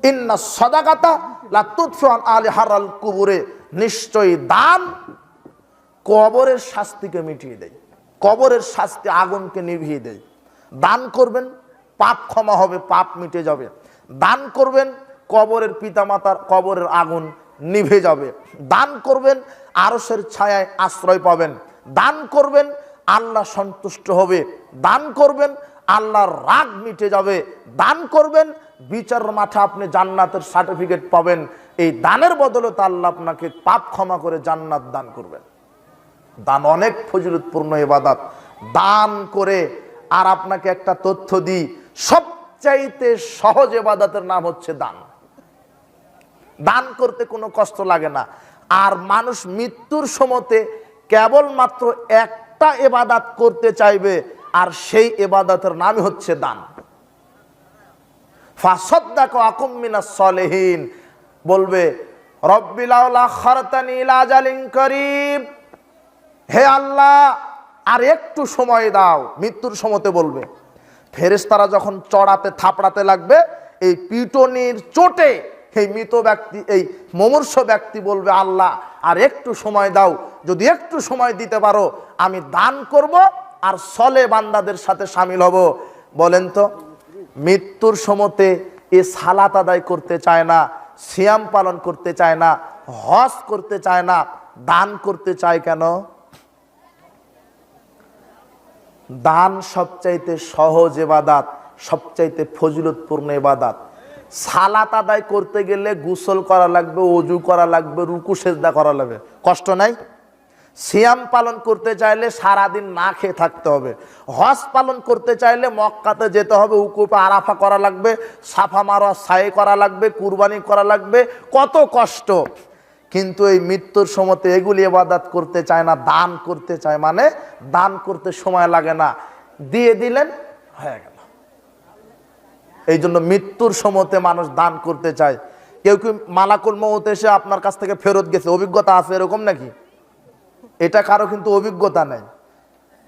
ইন্না সাদাকাতা লা তুতফিউ আন আলি হারাল কুবুরে, নিশ্চয়ই দান কবরের শাস্তিকে মিটিয়ে দেয়, কবরের শাস্তি আগুনকে নিভিয়ে দেয়। দান করবেন, পাপ ক্ষমা হবে, পাপ মিটে যাবে। দান করবেন, কবরের পিতামাতার কবরের আগুন নিভে যাবে। দান করবেন, আরশের ছায়ায় আশ্রয় পাবেন। দান করবেন, আল্লাহ সন্তুষ্ট হবে। দান করবেন, আল্লাহর রাগ মিটে যাবে। দান করবেন, বিচার মাঠে আপনি জান্নাতের সার্টিফিকেট পাবেন। এই দানের বদলে আল্লাহ আপনাকে পাপ ক্ষমা করে জান্নাত দান করবেন। দান অনেক ফজিলতপূর্ণ ইবাদত। দান করে, আর আপনাকে একটা তথ্য দিই, সবচাইতে সহজ ইবাদতের নাম হচ্ছে দান। দান করতে কোনো কষ্ট লাগে না। আর মানুষ মৃত্যুর সময়তে কেবলমাত্র একটা ইবাদত করতে চাইবে, আর সেই ইবাদতের নামই হচ্ছে দান। ফাসাদদাকা আকুম মিনাস সলিহিন, বলবে রব্বি লাউলা খারতানি ইলা আজালিন করিব, হে আল্লাহ আর একটু সময় দাও। মৃত্যুর সময়তে বলবে। ফেরেশতারা যখন চড়াতে থাপড়াতে লাগবে, এই পিটনির চোটে এই মৃত ব্যক্তি, এই মুমূর্ষ ব্যক্তি বলবে, আল্লাহ আর একটু সময় দাও, যদি একটু সময় দিতে পারো আমি দান করব আর সলে বান্দাদের সাথে শামিল হব। বলেন তো, মৃত্যুর সময়তে এ সালাত আদায় করতে চায় না, সিয়াম পালন করতে চায় না, হজ করতে চায় না, দান করতে চায় কেন? দান সবচাইতে সহজ ইবাদত, সবচাইতে ফজিলতপূর্ণ ইবাদত। সালাত আদায় করতে গেলে গোসল করা লাগবে, ওযু করা লাগবে, রুকু সেজদা করা লাগবে, কষ্ট নাই? সিয়াম পালন করতে চাইলে সারাদিন না খেয়ে থাকতে হবে। হজ পালন করতে চাইলে মক্কাতে যেতে হবে, উকুফে আরাফা করা লাগবে, সাফা মারওয়া সাই করা লাগবে, কুরবানি করা লাগবে, কত কষ্ট। কিন্তু এই মৃত্যুর সময়তে এগুলি ইবাদত করতে চায় না, দান করতে চায়, মানে দান করতে সময় লাগে না, দিয়ে দিলেন হয়ে গেল। এই জন্য মৃত্যুর সময়তে মানুষ দান করতে চায়। কেউ কি মালাকুল মউত এসে আপনার কাছ থেকে ফেরত গেছে, অভিজ্ঞতা আছে এরকম নাকি? এটা কারো কিন্তু অভিজ্ঞতা নেই।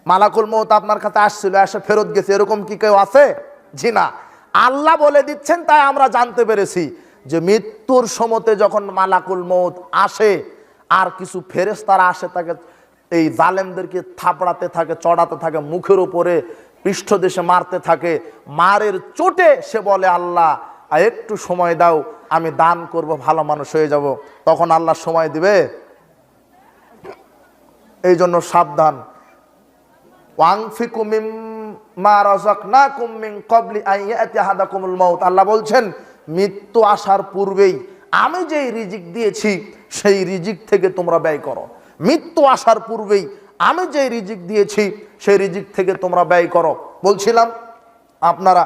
মালাকুল মউত আপনার কাছে আসছিল, এসে ফেরত গেছে, এরকম কি কেউ আছে? জি না। আল্লাহ বলে দিচ্ছেন, তাই আমরা জানতে পেরেছি যে মৃত্যুর সময়তে যখন মালাকুল মউত আসে, আর কিছু ফেরেশতারা আসে, তাকে এই জালেমদেরকে থাপড়াতে থাকে, চড়াতে থাকে, মুখের উপরে পৃষ্ঠদেশে মারতে থাকে। মারের চোটে সে বলে, আল্লাহ একটু সময় দাও, আমি দান করব, ভালো মানুষ হয়ে যাব। তখন আল্লাহ সময় দিবে? এই জন্য সাবধান। ওয়ানফিকু মিম্মা রাযাকনাকুম মিন ক্বাবলি আন ইয়াতি আহাদাকুমুল মাউত। আল্লাহ বলছেন, মৃত্যু আসার পূর্বেই আমি যেই রিজিক দিয়েছি সেই রিজিক থেকে তোমরা ব্যয় করো। মৃত্যু আসার পূর্বেই আমি যেই রিজিক দিয়েছি সেই রিজিক থেকে তোমরা ব্যয় করো। বলছিলাম আপনারা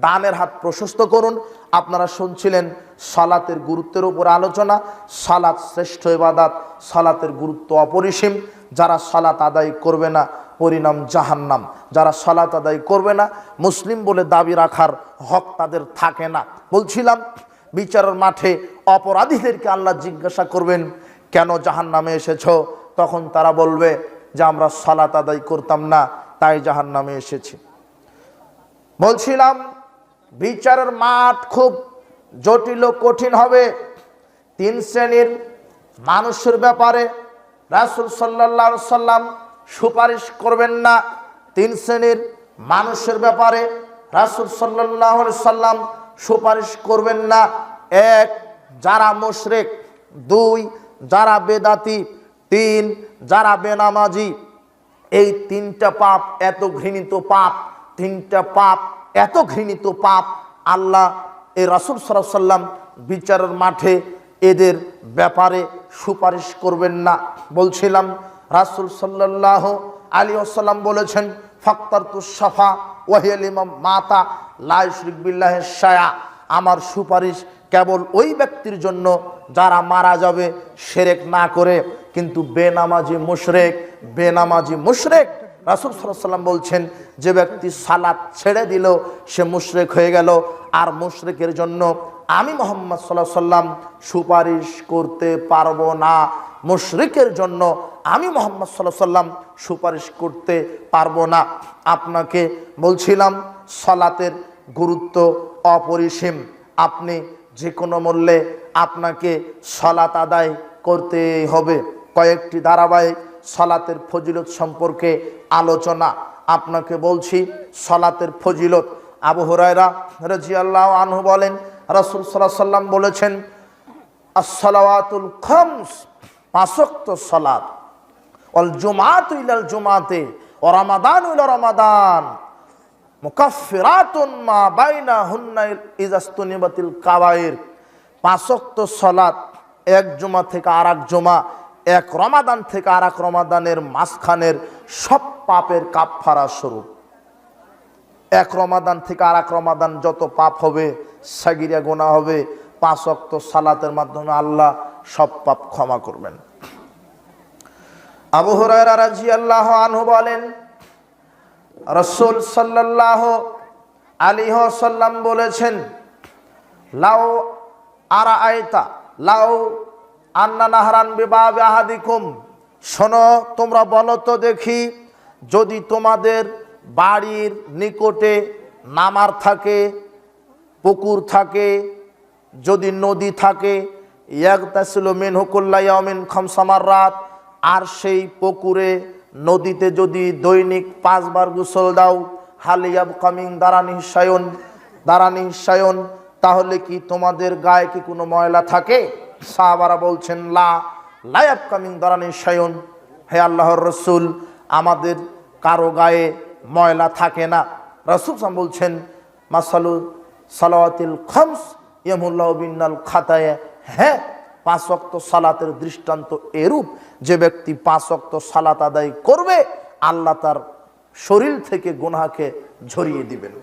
দানের হাত প্রশস্ত করুন। আপনারা শুনছিলেন সালাতের গুরুত্বের উপর আলোচনা। সালাত শ্রেষ্ঠ ইবাদত, সালাতের গুরুত্ব অপরিসীম। যারা সালাত আদায় করবে না পরিণাম জাহান্নাম। যারা সালাত আদায় করবে না মুসলিম বলে দাবি রাখার হক তাদের থাকে না। বলছিলাম বিচারের মাঠে অপরাধীদেরকে আল্লাহ জিজ্ঞাসা করবেন, কেন জাহান্নামে এসেছো? তখন তারা বলবে যে আমরা সালাত আদায় করতাম না, তাই জাহান্নামে এসেছি। বলছিলাম বিচারের মাঠ খুব জটিল ও কঠিন হবে। 3 শ্রেণীর মানুষের ব্যাপারে রাসূল সাল্লাল্লাহু আলাইহি সাল্লাম সুপারিশ করবেন না। 3 শ্রেণীর মানুষের ব্যাপারে রাসূল সাল্লাল্লাহু আলাইহি সাল্লাম সুপারিশ করবেন না। 1, যারা মুশরিক। 2, যারা বেদাতি। 3, যারা বেনামাজি। এই 3টা পাপ এত ঘৃণিত পাপ, 3টা পাপ এত ঘৃণিত পাপ, আল্লাহ এই রাসূল সাল্লাল্লাহু আলাইহি সাল্লাম বিচারের মাঠে এদের ব্যাপারে সুপারিশ করবেন না। বলছিলাম রাসূল সাল্লাল্লাহু আলাইহি ওয়াসাল্লাম বলেছেন, ফাক্তারতুস শাফা ওয়া হিয়া লিমান মাতা লা ইউশরিক বিল্লাহি শাইআ। আমার সুপারিশ কেবল ওই ব্যক্তির জন্য যারা মারা যাবে শিরক না করে। কিন্তু বেনামাজি মুশরিক, বেনামাজি মুশরিক, রাসূল সাল্লাল্লাহু আলাইহি ওয়াসাল্লাম বলছেন যে ব্যক্তি সালাত ছেড়ে দিল সে মুশরিক হয়ে গেল। আর মুশরিকের জন্য আমি মুহাম্মদ সাল্লাল্লাহু আলাইহি ওয়াসাল্লাম সুপারিশ করতে পারবো না। মুশরিকের জন্য আমি মুহাম্মদ সাল্লাল্লাহু আলাইহি ওয়াসাল্লাম সুপারিশ করতে পারবো না। আপনাকে বলছিলাম সালাতের গুরুত্ব অপরিসীম। আপনি যে কোনো মূল্যে আপনাকে সালাত আদায় করতেই হবে। কয়েকটি ধারাবাহিক সালাতের ফজিলত সম্পর্কে আলোচনা আপনাকে বলছি। সালাতের ফজিলত, আবু হুরায়রা রাদিয়াল্লাহু আনহু বলেন, রাসূল সাল্লাল্লাহু আলাইহি ওয়াসাল্লাম বলেছেন, আস-সালাওয়াতুল খামস, 5 ওয়াক্ত সালাত, ওয়াল জুমআতু ইলাল জুমআতি ওয়া রমাদানু ইলা রমাদান মুকাফফিরাতুন মা বাইনাহুন্না ইযাস্তুনিবাতিল কাবাইর। 5 ওয়াক্ত সালাত এক জুমা থেকে আরেক জুমা, এক রমাদান থেকে আরেক রমাদানের মাঝখানের সব পাপের কাফফারা স্বরূপ। এক রমাদান থেকে আরেক রমাদান যত পাপ হবে, সাগিরা গুনাহ হবে, 5 ওয়াক্ত সালাতের মাধ্যমে আল্লাহ সব পাপ ক্ষমা করবেন। আবু হুরায়রা রাদিয়াল্লাহু আনহু বলেন, রাসূল সাল্লাল্লাহু আলাইহি ওয়াসাল্লাম বলেছেন, লাউ আরাআইতা লাউ আন্না নাহরান বিবাবি আহাদিকুম, শোনো তোমরা বলো তো দেখি, যদি তোমাদের বাড়ির নিকটে নামার থাকে, পুকুর থাকে, যদি নদী থাকে, ইয়াগতাসিলু মিনহু কুল্লা ইয়াউমিন 5 মাররাত, আর সেই পুকুরে নদীতে যদি দৈনিক 5 বার গোসল দাও, হাল ইয়াবকা মিন দারানিহি শায়উন, তাহলে কি তোমাদের গায়ে কি কোনো ময়লা থাকে? সাহাবারা বলছেন, লা ইয়াবকা মিন দারানিহি শায়উন, হে আল্লাহর রাসূল, আমাদের কারো গায়ে ময়লা থাকে না। রাসূল সাল্লাল্লাহু আলাইহি ওয়াসাল্লাম বলছেন, মাসালু সালাওয়াতিল খামস ইয়ামুল্লাহু বিন্নাল খাতায়া। হ্যাঁ, 5 ওয়াক্ত সালাতের দৃষ্টান্ত এরূপ, যে ব্যক্তি 5 ওয়াক্ত সালাত আদায় করবে আল্লাহ তার শরীর থেকে গুনাহকে ঝরিয়ে দিবেন।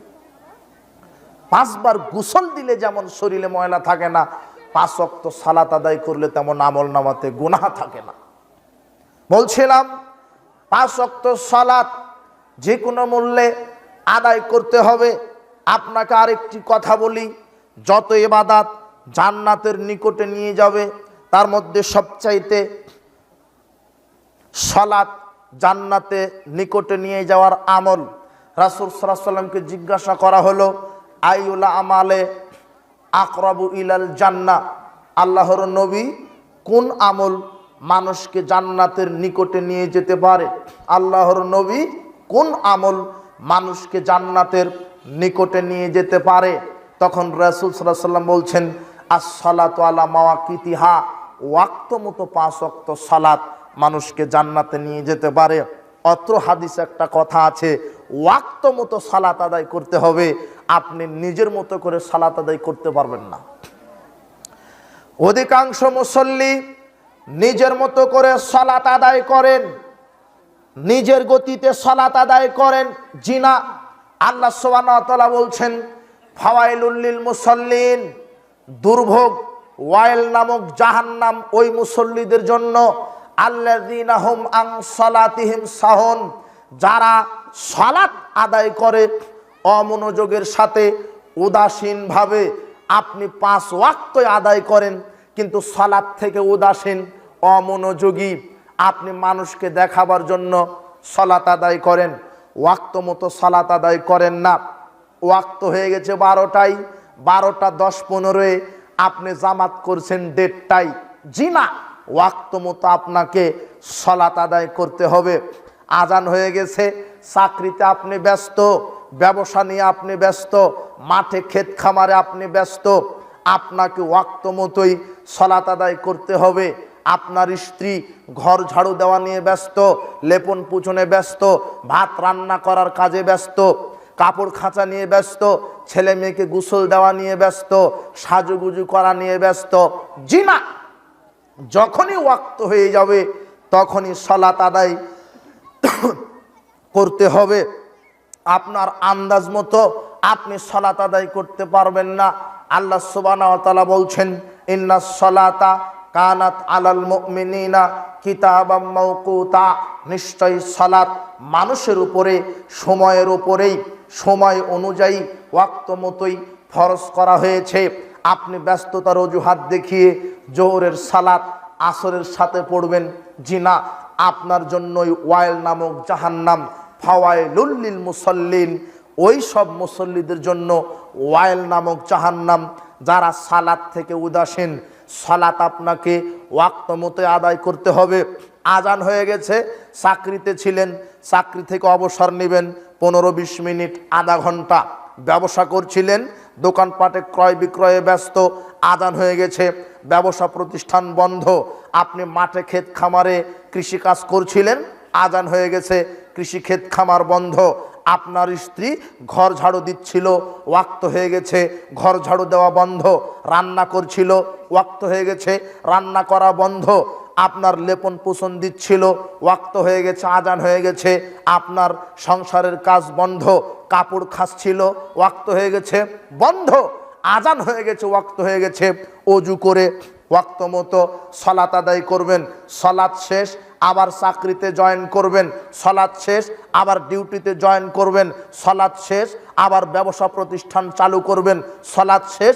5 বার গোসল দিলে যেমন শরীরে ময়লা থাকে না, 5 ওয়াক্ত সালাত আদায় করলে তেমন আমল নামাতে গুনাহ থাকে না। বলছিলাম 5 ওয়াক্ত সালাত যে কোনো মূল্যে আদায় করতে হবে। আপনাকে আরেকটি কথা বলি, যত ইবাদত জান্নাতের নিকটে নিয়ে যাবে তার মধ্যে সবচাইতে সালাত জান্নাতে নিকটে নিয়ে যাওয়ার আমল। রাসূল সাল্লাল্লাহু আলাইহি ওয়াসাল্লামকে জিজ্ঞাসা করা হলো, আইউল আমালে আকরাবু ইলাল জান্নাহ, আল্লাহর নবী কোন আমল মানুষকে জান্নাতের নিকটে নিয়ে যেতে পারে? আল্লাহর নবী কোন আমল মানুষকে জান্নাতের নিকটে নিয়ে যেতে পারে? তখন রাসূল সাল্লাল্লাহু আলাইহি ওয়াসাল্লাম বলছেন, আস-সালাতু আলা মাওয়াকিতিহা, ওয়াক্ত মতো 5 ওয়াক্ত সালাত মানুষকে জান্নাতে নিয়ে যেতে পারে। অত্র হাদিসে একটা কথা আছে, ওয়াক্ত মতো সালাত আদায় করতে হবে। আপনি নিজের মতো করে সালাত আদায় করতে পারবেন না। অধিকাংশ মুসল্লি নিজের মতো করে সালাত আদায় করেন, নিজের গতিতে সালাত আদায় করেন। জিনা, আল্লাহ সুবহানাহু ওয়া তাআলা বলছেন, ফাওয়াইলুল লিল মুসাল্লিন, দুর্ভোগ ওয়াইল নামক জাহান্নাম ওই মুসল্লিদের জন্য, আল্লাযীনা হুম আন সালাতিহিম সাহুন, যারা সালাত আদায় করে অমনোযোগের সাথে, উদাসীনভাবে। আপনি 5 ওয়াক্ত আদায় করেন কিন্তু সালাত থেকে উদাসীন, অমনোযোগী। আপনি মানুষকে দেখাবার জন্য সালাত আদায় করেন, ওয়াক্ত মতো সালাত আদায় করেন না। ওয়াক্ত হয়ে গেছে 12টায়, 12টা 10-15-এ আপনি জামাত করছেন 1:30টায়। জি না, ওয়াক্ত মতো আপনাকে সালাত আদায় করতে হবে। আজান হয়ে গেছে, চাকরিতে আপনি ব্যস্ত, ব্যবসা নিয়ে আপনি ব্যস্ত, মাঠে ক্ষেত খামারে আপনি ব্যস্ত, আপনাকে ওয়াক্ত মতোই সালাত আদায় করতে হবে। আপনার স্ত্রী ঘর ঝাড়ু দেওয়া নিয়ে ব্যস্ত, লেপন পুছনে ব্যস্ত, ভাত রান্না করার কাজে ব্যস্ত, কাপড় খাঁচা নিয়ে ব্যস্ত, ছেলে মেয়েকে গোসল দেওয়া নিয়ে ব্যস্ত, সাজুগুজু করা নিয়ে ব্যস্ত। জি না, যখনই ওয়াক্ত হয়ে যাবে তখনই সালাত আদায় করতে হবে। আপনার আন্দাজ মতো আপনি সালাত আদায় করতে পারবেন না। আল্লাহ সুবহানাহু ওয়া তাআলা বলছেন, ইন্নাস সালাতা কানাত আলাল মুমিনিনা কিতাবাম মাওকুতা, নিশ্চয়ই সালাত মানুষের উপরে সময়ের উপরেই, সময় অনুযায়ী ওয়াক্ত মতোই ফরজ করা হয়েছে। আপনি ব্যস্ততার অজুহাত দেখিয়ে জোহরের সালাত আসরের সাথে পড়বেন, জি না, আপনার জন্যই ওয়াইল নামক জাহান্নাম। ফাওয়াইলুল লিল মুসাল্লিন, ওই সব মুসল্লিদের জন্য ওয়াইল নামক জাহান্নাম যারা সালাত থেকে উদাসীন। সালাত আপনাকে ওয়াক্ত মতো আদায় করতে হবে। আজান হয়ে গেছে, চাকরিতে ছিলেন, চাকরি থেকে অবসর নেবেন 15-20 মিনিট, আধা ঘন্টা। ব্যবসা করছিলেন, দোকানপাটে ক্রয় বিক্রয়ে ব্যস্ত, আজান হয়ে গেছে, ব্যবসা প্রতিষ্ঠান বন্ধ। আপনি মাঠে ক্ষেত খামারে কৃষিকাজ করছিলেন, আজান হয়ে গেছে, কৃষি ক্ষেত খামার বন্ধ। আপনার স্ত্রী ঘর ঝাড়ু দিচ্ছিল, ওয়াক্ত হয়ে গেছে, ঘর ঝাড়ু দেওয়া বন্ধ। রান্না করছিল, ওয়াক্ত হয়ে গেছে, রান্না করা বন্ধ। আপনার লেপন পোষণ দিচ্ছিল, ওয়াক্ত হয়ে গেছে, আজান হয়ে গেছে, আপনার সংসারের কাজ বন্ধ। কাপড় খাচ্ছিল, ওয়াক্ত হয়ে গেছে, বন্ধ। আজান হয়ে গেছে, ওয়াক্ত হয়ে গেছে, ওযু করে ওয়াক্ত মতো সালাত আদায় করবেন। সালাত শেষ আবার চাকরিতে জয়েন করবেন, সালাত শেষ আবার ডিউটিতে জয়েন করবেন, সালাত শেষ আবার ব্যবসা প্রতিষ্ঠান চালু করবেন, সালাত শেষ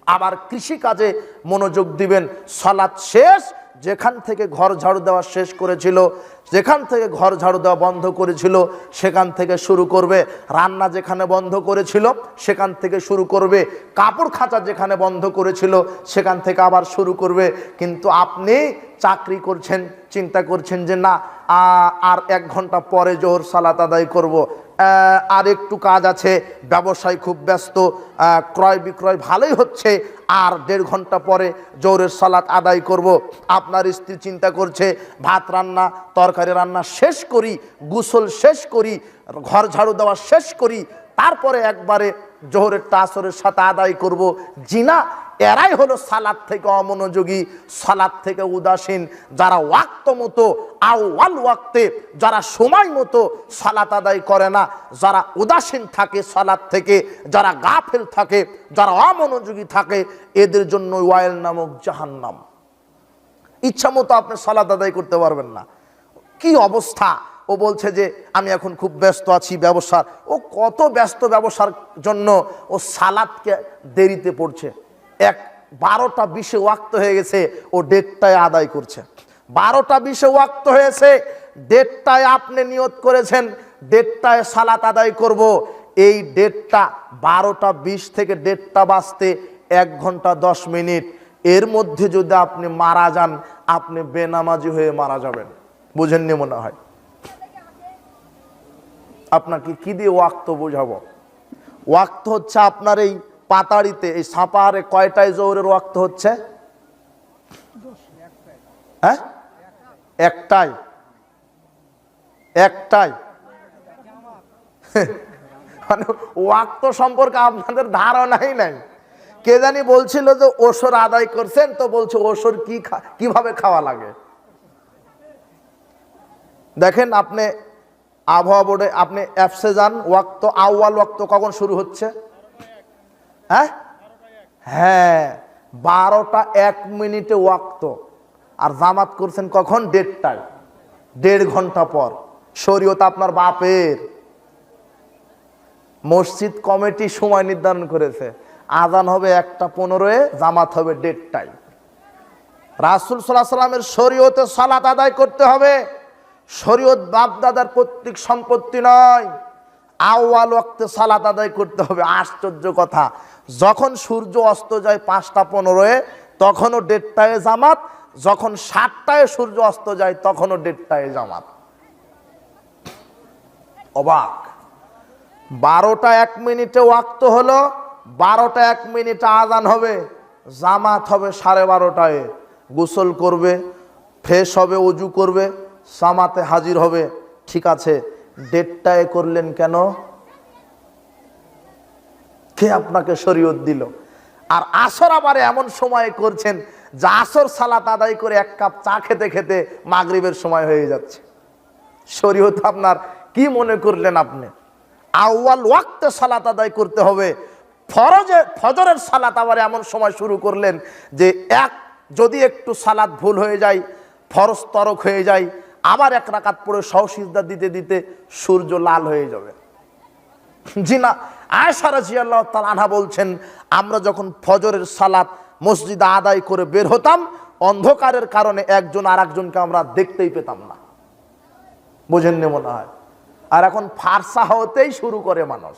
আবার কৃষিকাজে মনোযোগ দিবেন, সালাত শেষ যেখান থেকে ঘর ঝাড়ু দেওয়া শেষ করেছিল, যেখান থেকে ঘর ঝাড়ু দেওয়া বন্ধ করেছিল সেখান থেকে শুরু করবে। রান্না যেখানে বন্ধ করেছিল সেখান থেকে শুরু করবে। কাপড় খাঁচা যেখানে বন্ধ করেছিল সেখান থেকে আবার শুরু করবে। কিন্তু আপনি চাকরি করছেন, চিন্তা করছেন যে না আর 1 ঘন্টা পরে জোহর সালাত আদায় করব, আর একটু কাজ আছে, ব্যবসায় খুব ব্যস্ত, ক্রয় বিক্রয় ভালোই হচ্ছে, আর 1.5 ঘন্টা পরে জোহরের সালাত আদায় করব। আপনার স্ত্রী চিন্তা করছে ভাত রান্না তরকারি রান্না শেষ করি, গোসল শেষ করি, ঘর ঝাড়ু দেওয়া শেষ করি, তারপরে একবারে জোহরেরটা আসরের সাথে আদায় করব, জি না, এরাই হলো সালাত থেকে অমনোযোগী, সালাত থেকে উদাসীন, যারা ওয়াক্ত মতো আউয়াল ওয়াক্তে, যারা সময় মতো সালাত আদায় করে না, যারা উদাসীন থাকে সালাত থেকে, যারা গাফেল থাকে, যারা অমনোযোগী থাকে, এদের জন্য ওয়াইল নামক জাহান্নাম। ইচ্ছা মতো আপনি সালাত আদায় করতে পারবেন না। কি অবস্থা! ও বলছে যে আমি এখন খুব ব্যস্ত আছি ব্যবসার। ও কত ব্যস্ত ব্যবসার জন্য ও সালাতকে দেরিতে পড়ছে। 12টা 20 ওয়াক্ত হয়ে গেছে, ও 1:30টায় আদায় করছে। 12টা 20 ওয়াক্ত হয়েছে, 1:30টায় আপনি নিয়ত করেছেন 1:30টায় সালাত আদায় করব। এই 1:30টা 12টা 20 থেকে 1:30টা বাজতে 1 ঘন্টা 10 মিনিট। এর মধ্যে যদি আপনি মারা যান, আপনি বেনামাজি হয়ে মারা যাবেন। বুঝেননি মনে হয়? আপনাকে কি দিয়ে ওয়াক্ত বোঝাবো? ওয়াক্ত হচ্ছে আপনার এই পাতাড়িতে, এই সাপাহারে কয়টায় জোহরের ওয়াক্ত হচ্ছে? হ্যাঁ, একটাই। মানে ওয়াক্ত সম্পর্কে আপনাদের ধারণাই নাই। কে জানি বলছিল যে ওসর আদায় করছেন, তো বলছে ওসর কিভাবে খাওয়া লাগে। দেখেন, আপনি আবহাওয়া বোর্ডে আপনি অ্যাপসে যান, ওয়াক্ত আউয়াল ওয়াক্ত কখন শুরু হচ্ছে? হ্যাঁ, 12টা 1 মিনিটে ওয়াক্ত। আর জামাত করছেন কখন? 1:30টায়, 1.5 ঘন্টা পর। শরীয়ত আপনার বাপের। মসজিদ কমিটি সময় নির্ধারণ করেছে, আজান হবে 1টা 15-এ, জামাত হবে 1:30টায়। রাসূল সাল্লাল্লাহু আলাইহি সাল্লামের শরীয়তে সালাত আদায় করতে হবে। শরীয়ত বাপদাদার পৈতৃক সম্পত্তি নয়। আউয়াল ওয়াক্তে সালাত আদায় করতে হবে। আশ্চর্য কথা, যখন সূর্য অস্ত যায় 5টা 15-এ, তখনও 1:30টায় জামাত। যখন 7টায় সূর্য অস্ত যায়, তখনও 1:30টায় জামাত। অবাক! 12টা 1 মিনিটে ওয়াক্ত হলো, 12টা 1 মিনিটে আজান হবে, জামাত হবে 12:30টায়। গোসল করবে, ফ্রেশ হবে, ওযু করবে, জামাতে হাজির হবে। ঠিক আছে, 1:30টায় করলেন কেন? কে আপনাকে শরীয়ত দিল? আর আসর আবার এমন সময় করছেন যে আসর সালাত আদায় করে 1 কাপ চা খেতে খেতে মাগরিবের সময় হয়ে যাচ্ছে। শরীয়ত আপনার কি মনে করলেন আপনি? আউয়াল ওয়াক্তে সালাত আদায় করতে হবে। ফজরের সালাত আবার এমন সময় শুরু করলেন যে যদি একটু সালাত ভুল হয়ে যায়, ফরজ তরক হয়ে যায়, আবার 1 রাকাত পড়ে সহসিজদা দিতে দিতে সূর্য লাল হয়ে যাবে। জি না, আয়েশা রাদিয়াল্লাহু তাআলা আনহা বলছেন, আমরা যখন ফজরের সালাত মসজিদে আদায় করে বের হতাম, অন্ধকারের কারণে একজন আরেকজনকে আমরা দেখতেই পেতাম না। বুঝেননি মনে হয়? আর এখন ফারসা হতেই শুরু করে মানুষ।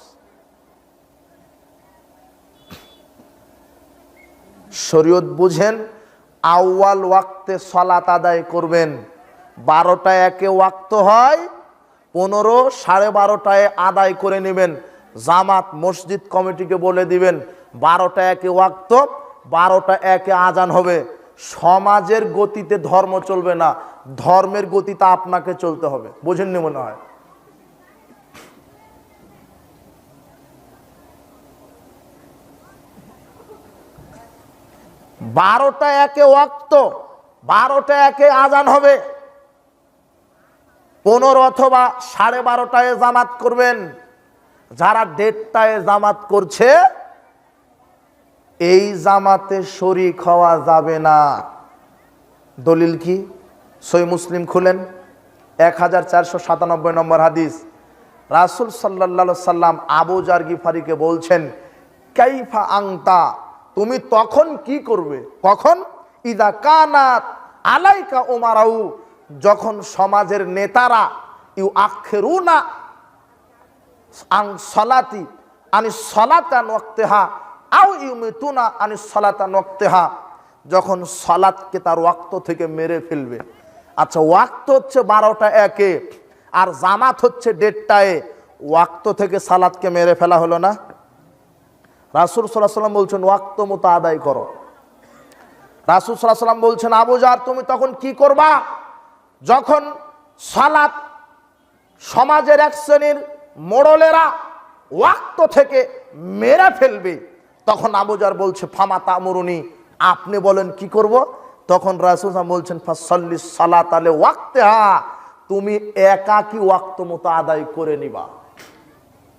শরীয়ত বুঝেন, আউয়াল ওয়াক্তে সালাত আদায় করবেন। 12টা 1-এ ওয়াক্ত হয়, 15 12:30টায় আদায় করে নেবেন। জামাত মসজিদ কমিটিকে বলে দিবেন 12টা 1-এ ওয়াক্ত, 12টা 1-এ আজান হবে। সমাজের গতিতে ধর্ম চলবে না, ধর্মের গতিতে আপনাকে চলতে হবে। বুঝেননি মনে হয়? বারোটা 1-এ ওয়াক্ত, 12টা 1-এ আজান হবে, 15 অথবা 12:30টায় জামাত করবেন। যারা 1:30টায় জামাত করছে, এই জামাতে শরীক হওয়া যাবে না। দলিল কি? সহিহ মুসলিম খুলেন, 1497 নম্বর হাদিস। রাসূল সাল্লাল্লাহু আলাইহি সাল্লাম আবু জার গিফারিকে বলছেন, কাইফা আংতা, তুমি তখন কি করবে? কখন? ইদা কানাত আলাইকা উমারাউ, যখন সমাজের নেতারা ইউ আখিরুনা আন সালাতি আনি সালাতান ওয়াক্তেহা আও ইউমিতুনা আনি সালাতান ওয়াক্তেহা, যখন সালাতকে তার ওয়াক্ত থেকে মেরে ফেলবে। আচ্ছা, ওয়াক্ত হচ্ছে 12টা 1-এ আর জামাত হচ্ছে 1:30টায়, ওয়াক্ত থেকে সালাতকে মেরে ফেলা হলো না? রাসূল সাল্লাল্লাহু আলাইহি ওয়াসাল্লাম বলছেন ওয়াক্ত মতো আদায় করো। রাসূল সাল্লাল্লাহু আলাইহি ওয়াসাল্লাম বলছেন, আবু জার তুমি তখন কি করবা? যখন সালাত সমাজের এক শ্রেণীর মোড়লেরা ওয়াক্ত থেকে মেরে ফেলবে। তখন আবু জার বলছে ফামা তামুরুনি, আপনি বলেন কি করব? তখন রাসূল বলছেন ফাসাল্লি সালাতালে ওয়াক্তেহা, তুমি একাকী ওয়াক্ত মতো আদায় করে নিবা।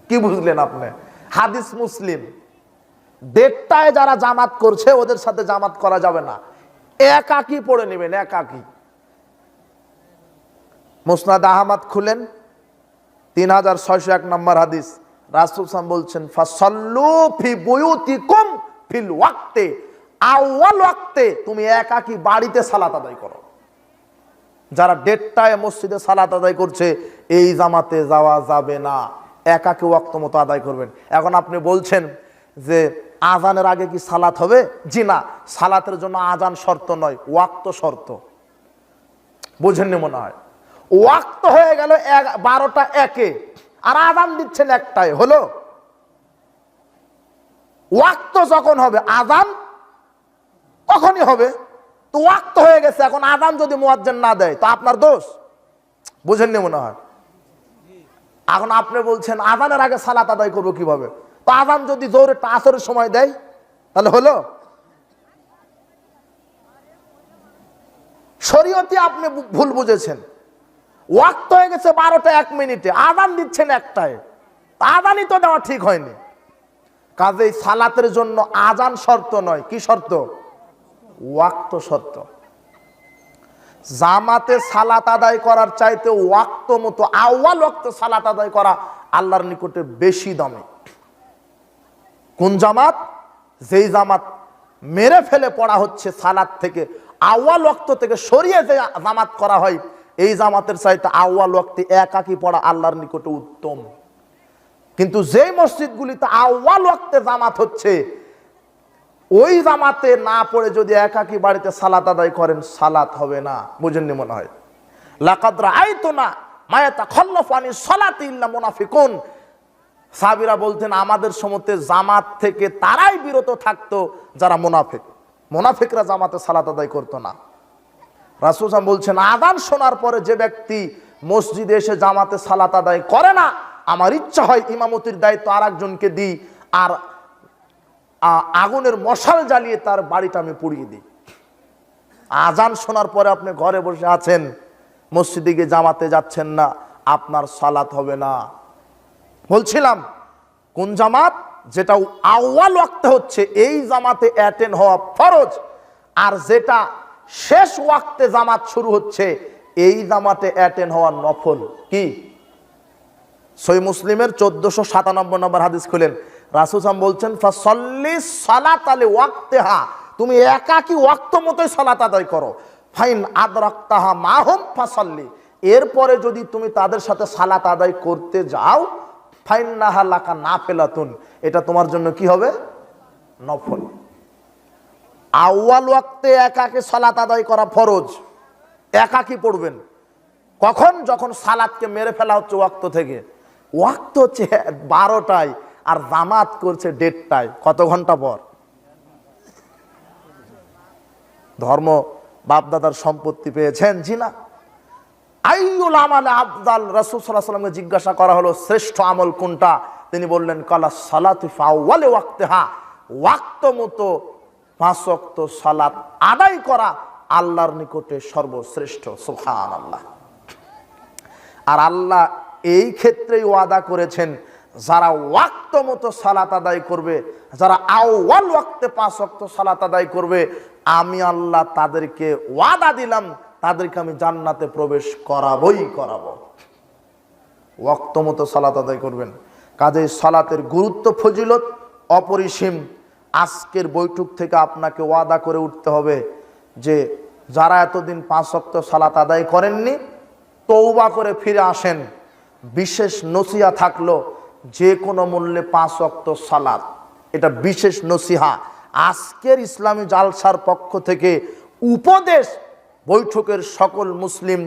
কি বুঝলেন আপনি? হাদিস মুসলিম। দেড়টায় যারা জামাত করছে ওদের সাথে জামাত করা যাবে না, একাকী পড়ে নেবেন, একাকী। মুসনাদ আহমদ খুলেন 3601 নম্বর হাদিস। রাসূল সাল্লাল্লাহু বলছেন ফাসাল্লু ফি বুয়ুতিকুম ফিল ওয়াক্তে, আউয়াল ওয়াক্তে তুমি একাকী বাড়িতে সালাত আদায় করো। যারা দেড়টায় মসজিদে সালাত আদায় করছে এই জামাতে যাওয়া যাবে না, একাকী ওয়াক্ত মতো আদায় করবেন। এখন আপনি বলছেন যে আজানের আগে কি সালাত হবে? জি না, সালাতের জন্য আজান শর্ত নয়, ওয়াক্ত শর্ত। বুঝেননি মনে হয়। ওয়াক্ত হয়ে গেল 12টা 1-এ, আর আজান দিচ্ছেন 1টায়, হলো? ওয়াক্ত যখন হবে আজান তখনই হবে। তো ওয়াক্ত হয়ে গেছে, এখন আজান যদি মুয়াজ্জিন না দেয় তো আপনার দোষ। বুঝেননি মনে হয়। এখন আপনি বলছেন আজানের আগে সালাত আদায় করবো কিভাবে? তো আজান যদি জোরে আসরের সময় দেয় তাহলে হলো? শরীয়তে আপনি ভুল বুঝেছেন। ওয়াক্ত হয়ে গেছে 12টা 1 মিনিটে, আজান দিচ্ছেন 1টায়, আজানই তো দেওয়া ঠিক হয়নি। কাজেই সালাতের জন্য আজান শর্ত নয়, কি শর্ত? ওয়াক্ত শর্ত। জামাতে সালাত আদায় করার চাইতে ওয়াক্ত মতো আউয়াল ওয়াক্তে সালাত আদায় করা আল্লাহর নিকটে বেশি দামি। কোন জামাত? যেই জামাত মেরে ফেলে পড়া হচ্ছে সালাত থেকে, আউয়াল ওয়াক্ত থেকে সরিয়ে যে জামাত করা হয়, এই জামাতের চাইতে আউয়াল ওয়াক্তে একাকী পড়া আল্লাহর নিকটে উত্তম। কিন্তু যেই মসজিদগুলিতে আউয়াল ওয়াক্তে জামাত হচ্ছে, ওই জামাতে না পড়ে যদি একাকী বাড়িতে সালাত আদায় করেন সালাত হবে না। বুঝেননি মনে হয়। লাকাদ রাআইতুনা মা ইয়াতাখাল্লাফু আনিস সালাতি ইল্লা মুনাফিকুন। সাহাবীরা বলতেন আমাদের সমতে জামাত থেকে তারাই বিরত থাকতো যারা মুনাফিক। মুনাফিকরা জামাতে সালাত আদায় করতো না। রাসূল সাল্লাল্লাহু বলছেন আযান শোনার পরে যে ব্যক্তি মসজিদে এসে জামাতে সালাত আদায় করে না, আমার ইচ্ছা হয় ইমামতির দায়িত্ব আরেকজনকে দিই, আর আগুনের মশাল জ্বালিয়ে তার বাড়িটা আমি পুড়িয়ে দিই। আজান শোনার পরে আপনি ঘরে বসে আছেন, মসজিদে গিয়ে জামাতে যাচ্ছেন না, আপনার সালাত হবে না। বলছিলাম কোন জামাত? যেটা আউয়াল ওয়াক্তে হচ্ছে এই জামাতে অ্যাটেন্ড হওয়া ফরজ, আর যেটা শেষ ওয়াক্তে জামাত শুরু হচ্ছে এই জামাতে অ্যাটেন্ড হওয়া নফল। কি? সহিহ মুসলিমের 1497 নম্বর হাদিস খুলেন। রাসূল সাল্লাল্লাহু বলছেন ফাসাল্লি সালাতালে ওয়াক্তেহা, তুমি একাকী ওয়াক্ত মতোই সালাত আদায় করো। ফাইন আদরাকতাহা মাহুম ফাসাল্লি, এরপরে যদি তুমি তাদের সাথে সালাত আদায় করতে যাও ফাইন্নাহা লাকা নাফিলাতুন, এটা তোমার জন্য কি হবে? নফল। আউয়াল ওয়াক্তে একাকী সালাত আদায় করা ফরজ, একাকী পড়বেন। কখন? যখন সালাতকে মেরে ফেলা হচ্ছে ওয়াক্ত থেকে। ওয়াক্ত হচ্ছে 12টায় আর জামাত করছে 1:30টায়, কত ঘন্টা পর? ধর্ম বাপদাদার সম্পত্তি পেয়েছেন? জি না। আইয়ুল আমালে আফদাল, রাসূল সাল্লাল্লাহু আলাইহি ওয়াসাল্লামকে জিজ্ঞাসা করা হলো শ্রেষ্ঠ আমল কোনটা? তিনি বললেন কালা সালাতু ফাওয়ালে ওয়াক্তেহা, ওয়াক্ত মতো 5 ওয়াক্ত সালাত আদায় করা আল্লাহর নিকটে সর্বশ্রেষ্ঠ। সুবহানাল্লাহ। আর আল্লাহ এই ক্ষেত্রেই ওয়াদা করেছেন যারা ওয়াক্ত মতো সালাত আদায় করবে, যারা আউয়াল ওয়াক্তে 5 ওয়াক্ত সালাত আদায় করবে, আমি আল্লাহ তাদেরকে ওয়াদা দিলাম তাদেরকে আমি জান্নাতে প্রবেশ করাবই করাবো। ওয়াক্ত মতো সালাত আদায় করবেন। কাজেই সালাতের গুরুত্ব ফজিলত অপরিসীম। আজকের বৈঠক থেকে আপনাকে ওয়াদা করে উঠতে হবে যে যারা এতদিন 5 ওয়াক্ত সালাত আদায় করেননি তওবা করে ফিরে আসেন। বিশেষ নসিহা থাকলো, যে কোনো মূল্যে 5 ওয়াক্ত সালাত, এটা বিশেষ নসিহা। আজকের ইসলামী জালসার পক্ষ থেকে উপদেশ, বৈঠকের সকল মুসলিম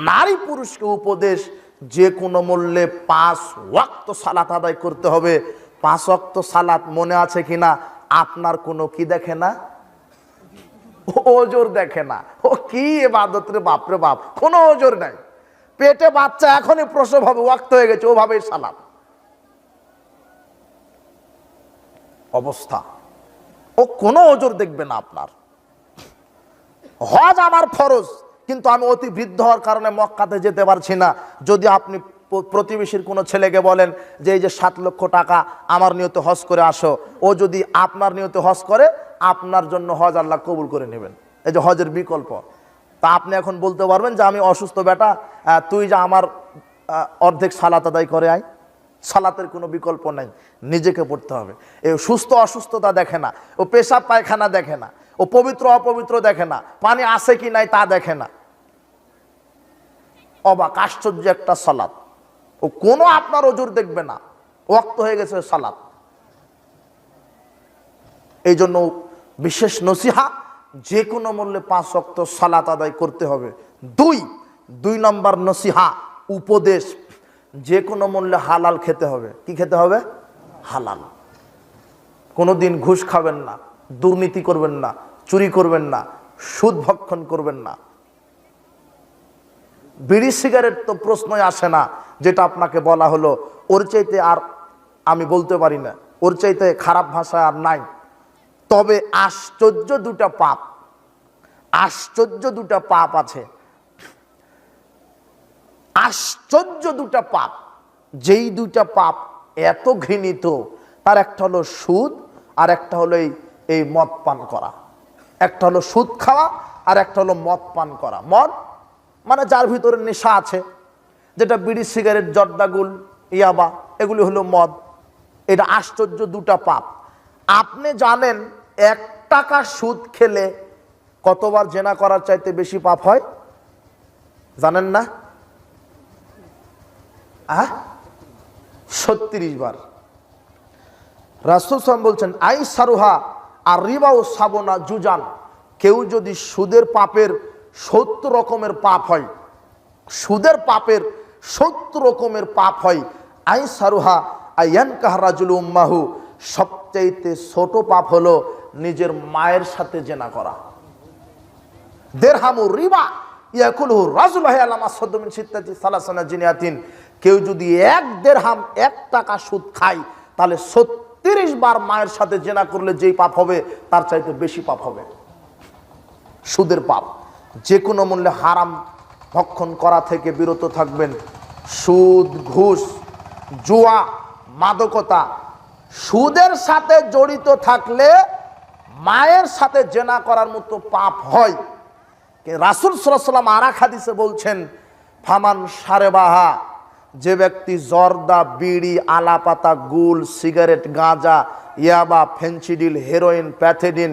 নারী পুরুষকে উপদেশ, যে কোনো মূল্যে 5 ওয়াক্ত সালাত আদায় করতে হবে। 5 ওয়াক্ত সালাত মনে আছে কিনা আপনার কোনো কি দেখে না, ওজোর দেখে না। ও কি ইবাদত রে বাপরে বাপ, কোনো ওজোর নাই। পেটে বাচ্চা এখনই প্রসব হবে, ওয়াক্ত হয়ে গেছে, ওভাবেই সালাত। অবস্থা। ও কোনো ওজর দেখবে না আপনার। হজ আমার ফরজ, কিন্তু আমি অতি বৃদ্ধ হওয়ার কারণে মক্কাতে যেতে পারছি না। যদি আপনি প্রতিবেশীর কোনো ছেলেকে বলেন যে এই যে 7 লক্ষ টাকা আমার নিয়তে হজ করে আসো, ও যদি আপনার নিয়তে হজ করে, আপনার জন্য হজ আল্লাহ কবুল করে নেবেন। এই যে হজের বিকল্প। তা আপনি এখন বলতে পারবেন যে আমি অসুস্থ বেটা, তুই যা আমার অর্ধেক সালাত আদায় করে আয়। সালাতের কোনো বিকল্প নাই, নিজেকে পড়তে হবে। এ সুস্থ অসুস্থতা দেখে না, ও পেশাব পায়খানা দেখে না, ও পবিত্র অপবিত্র দেখে না, পানি আছে কি নাই তা দেখে না। অবাক আশ্চর্য একটা সালাত, ও কোনো আপনার ওজর দেখবে না, ওয়াক্ত হয়ে গেছে সালাত। এই জন্য বিশেষ নসিহা, যে কোনো মূল্যে 5 ওয়াক্ত সালাত আদায় করতে হবে। দুই নম্বর নসিহা, উপদেশ, যে কোনো মূল্যে হালাল খেতে হবে। কি খেতে হবে? হালাল। কোনোদিন ঘুষ খাবেন না, দুর্নীতি করবেন না, চুরি করবেন না, সুদ ভক্ষণ করবেন না। বিড়ি সিগারেট তো প্রশ্নই আসে না, যেটা আপনাকে বলা হলো ওর চাইতে আর আমি বলতে পারি না, ওর চাইতে খারাপ ভাষা আর নাই। তবে আশ্চর্য দুটা পাপ আছে, আশ্চর্য দুটা পাপ। যেই দুটা পাপ এত ঘৃণিত, তার একটা হলো সুদ, আর একটা হলো এই মদ পান করা। একটা হলো সুদ খাওয়া, আর একটা হলো মদ পান করা। মদ মানে যার ভিতরে নেশা আছে, যেটা বিড়ি সিগারেট জর্দাগুল ইয়াবা, এগুলি হলো মদ। এটা আশ্চর্য দুটা পাপ। আপনি জানেন 1 টাকা সুদ খেলে কতবার জেনা করার চাইতে বেশি পাপ হয়? জানেন না? 36 বার। রাসূল সাল্লাল্লাহু বলছেন আই সারুহা আর রিবাও সাবনা জুজান। কেউ যদি সুদের পাপের 70 রকমের পাপ হয়, সুদের পাপের 70 রকমের পাপ হয়, আই সারুহা আয়ান কাহরাজুল উম্মাহু, সবচাইতে ছোট পাপ হলো নিজের মায়ের সাথে জেনা করা। দেরহামু রিবা ইয়াকুলহু রাজুলুহু আলামা সাদমিন সিত্তাতি সালাসানা জিনিয়াতিন। কেউ যদি 1 দেরহাম 1 টাকা সুদ খায়, তাহলে 36 বার মায়ের সাথে জেনা করলে যেই পাপ হবে, তার চাইতে বেশি পাপ হবে। সুদের পাপ। যে কোনো মূল্যে হারাম ভক্ষণ করা থেকে বিরত থাকবেন। সুদ, ঘুষ, জুয়া, মাদকতা, সুদের সাথে জড়িত থাকলে মায়ের সাথে জেনা করার মতো পাপ হয়। রাসূল সাল্লাল্লাহু আলাইহি ওয়াসাল্লাম আরেক হাদিসে বলছেন, ফামান সারেবাহা, যে ব্যক্তি জর্দা, বিড়ি, আলাপাতা, গুল, সিগারেট, গাঁজা, ইয়াবা, ফেন্সিডিল, হেরোইন, প্যাথেডিন,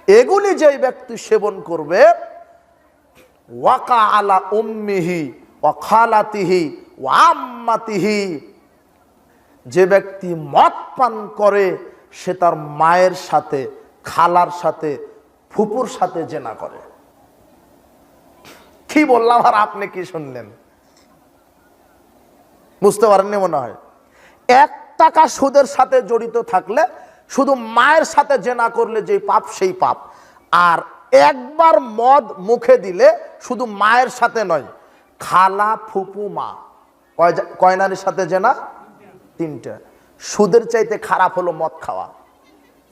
এগুলি যেই ব্যক্তি সেবন করবে, ওয়াকা আলা উম্মিহি ওয়া খালাতিহি ওয়া আম্মাতিহি, যে ব্যক্তি মদ পান করে সে তার মায়ের সাথে, খালার সাথে, ফুপুর সাথে জেনা করে। কি বললাম আর আপনি কি শুনলেন? বুঝতে পারেননি মনে হয়। 1 টাকা সুদের সাথে জড়িত থাকলে, শুধু মায়ের সাথে জেনা করলে যে পাপ সেই পাপ। আর একবার মদ মুখে দিলে শুধু মায়ের সাথে নয়, খালা, ফুপু, মা, কয় নারীর সাথে জেনা? 3টে। সুদের চাইতে খারাপ হলো মদ খাওয়া,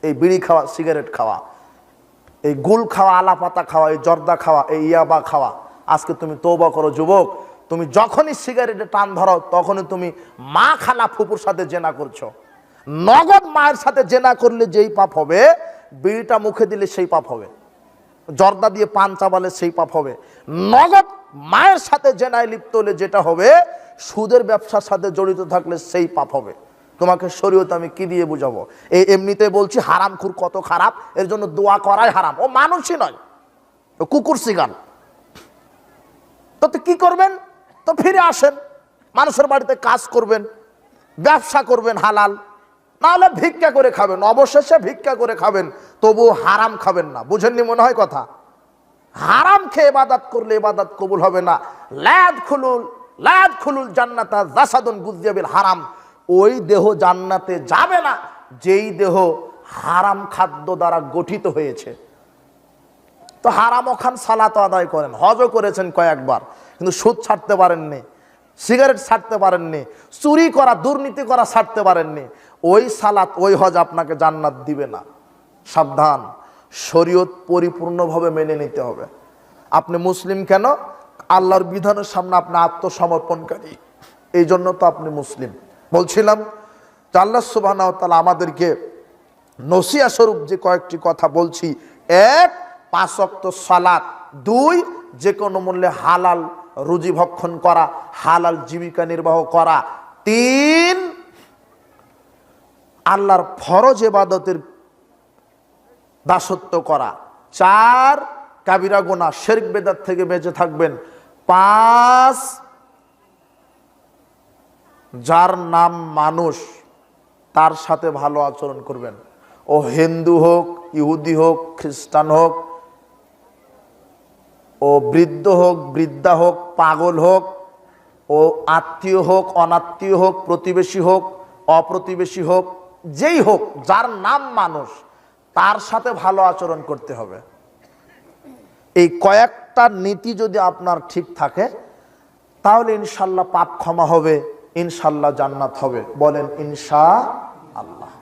এই বিড়ি খাওয়া, সিগারেট খাওয়া, এই গুল খাওয়া, আলাপাতা খাওয়া, এই জর্দা খাওয়া, এই ইয়াবা খাওয়া। আজকে তুমি তওবা করো যুবক, তুমি যখনই সিগারেটে টান ধরো তখনই তুমি মা, খালা, ফুপুর সাথে জেনা করছো। নগদ মায়ের সাথে জেনা করলে যেই পাপ হবে, বিড়িটা মুখে দিলে সেই পাপ হবে, জর্দা দিয়ে পান চাবালে সেই পাপ হবে। নগদ মায়ের সাথে জেনায় লিপ্ত হলে যেটা হবে, সুদের ব্যবসার সাথে জড়িত থাকলে সেই পাপ হবে। তোমাকে শরীয়ত আমি কি দিয়ে বুঝাবো? এই এমনিতে বলছি হারামখোর কত খারাপ, এর জন্য দোয়া করাই হারাম। ও মানুষই নয়, ও কুকুর সিগান। তো কি করবেন? তো ফিরে আসেন, মানুষের বাড়িতে কাজ করবেন, ব্যবসা করবেন হালাল, নাহলে ভিক্ষা করে খাবেন। অবশেষে ভিক্ষা করে খাবেন, তবু হারাম খাবেন না। বুঝেননি মনে হয় কথা? হারাম খেয়ে ইবাদত করলে ইবাদত কবুল হবে না। লাদ খুলুল জান্নাতা জাসাদুন গুযিয়া বিল হারাম। ওই দেহ জান্নাতে যাবে না যেই দেহ হারাম খাদ্য দ্বারা গঠিত হয়েছে। তো হারাম খান, সালাত আদায় করেন, হজও করেছেন কয়েকবার, কিন্তু সুদ ছাড়তে পারেননি। সিগারেট ছাড়তে পারেননি, চুরি করা দুর্নীতি করা ছাড়তে পারেননি, ওই সালাত ওই হজ আপনাকে জান্নাত দিবে না। সাবধান, শরীয়ত পরিপূর্ণভাবে মেনে নিতে হবে। আপনি মুসলিম কেন? আল্লাহর বিধানের সামনে আপনি আত্মসমর্পণকারী, এই জন্য তো আপনি মুসলিম। বলছিলাম যে আল্লাহ সুবহানাহু ওয়া তাআলা আমাদেরকে নসিহত স্বরূপ যে কয়েকটি কথা বলছি, 1 5 ওয়াক্ত সালাত, 2 যে কোনো মূল্যে হালাল রুজি ভক্ষণ করা, হালাল জীবিকা নির্বাহ করা, 3 আল্লাহর ফরজ ইবাদতের দাসত্ব করা, 4 কাবিরা গুনাহ শিরক বিদআত থেকে বেঁচে থাকবেন, 5 যার নাম মানুষ তার সাথে ভালো আচরণ করবেন। ও হিন্দু হোক, ইহুদি হোক, খ্রিস্টান হোক, ও বৃদ্ধ হোক, বৃদ্ধা হোক, পাগল হোক, ও আত্মীয় হোক, অনাত্মীয় হোক, প্রতিবেশী হোক, অপ্রতিবেশী হোক, যেই হোক, যার নাম মানুষ তার সাথে ভালো আচরণ করতে হবে। এই কয়েকটা নীতি যদি আপনার ঠিক থাকে তাহলে ইনশাল্লাহ পাপ ক্ষমা হবে, ইনশাল্লাহ জান্নাত হবে। বলেন ইনশাআল্লাহ।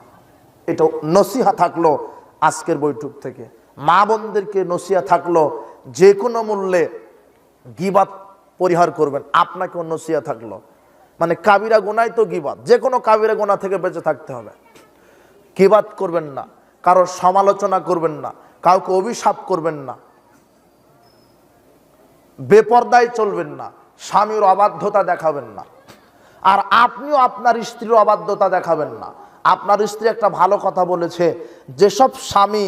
এটা নসিহা থাকলো আজকের বৈঠক থেকে। মা বোনদেরকে নসিহা থাকলো যে কোনো মূল্যে গীবাত পরিহার করবেন। আপনাকেও নসিহা থাকলো, মানে কাবিরা গুনাহ তো গীবাত, যে কোনো কাবিরা গুনাহ থেকে বেঁচে থাকতে হবে। গীবাত করবেন না, কারোর সমালোচনা করবেন না, কাউকে অভিশাপ করবেন না, বেপরদায় চলবেন না, স্বামীর অবাধ্যতা দেখাবেন না, আর আপনিও আপনার স্ত্রীর অবাধ্যতা দেখাবেন না। আপনার স্ত্রী একটা ভালো কথা বলেছে, যেসব স্বামী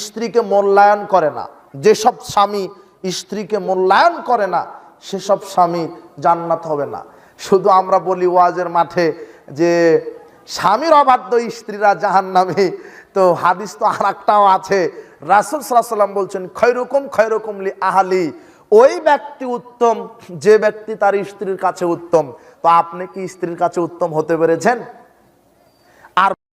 স্ত্রীকে মূল্যায়ন করে না, যেসব স্বামী স্ত্রীকে মূল্যায়ন করে না, সেসব স্বামী জান্নাত হবে না। শুধু আমরা বলি ওয়াজের মাঠে যে স্বামীর অবাধ্য স্ত্রীরা জাহান্নামী, তো হাদিস তো আর একটাও আছে, রাসূল সাল্লাল্লাহু আলাইহি ওয়াসাল্লাম বলছেন খৈরুকুম লি আহলি, ওই ব্যক্তি উত্তম যে ব্যক্তি তার স্ত্রীর কাছে উত্তম। তো আপনি কি স্ত্রীর কাছে উত্তম হতে পেরেছেন? আর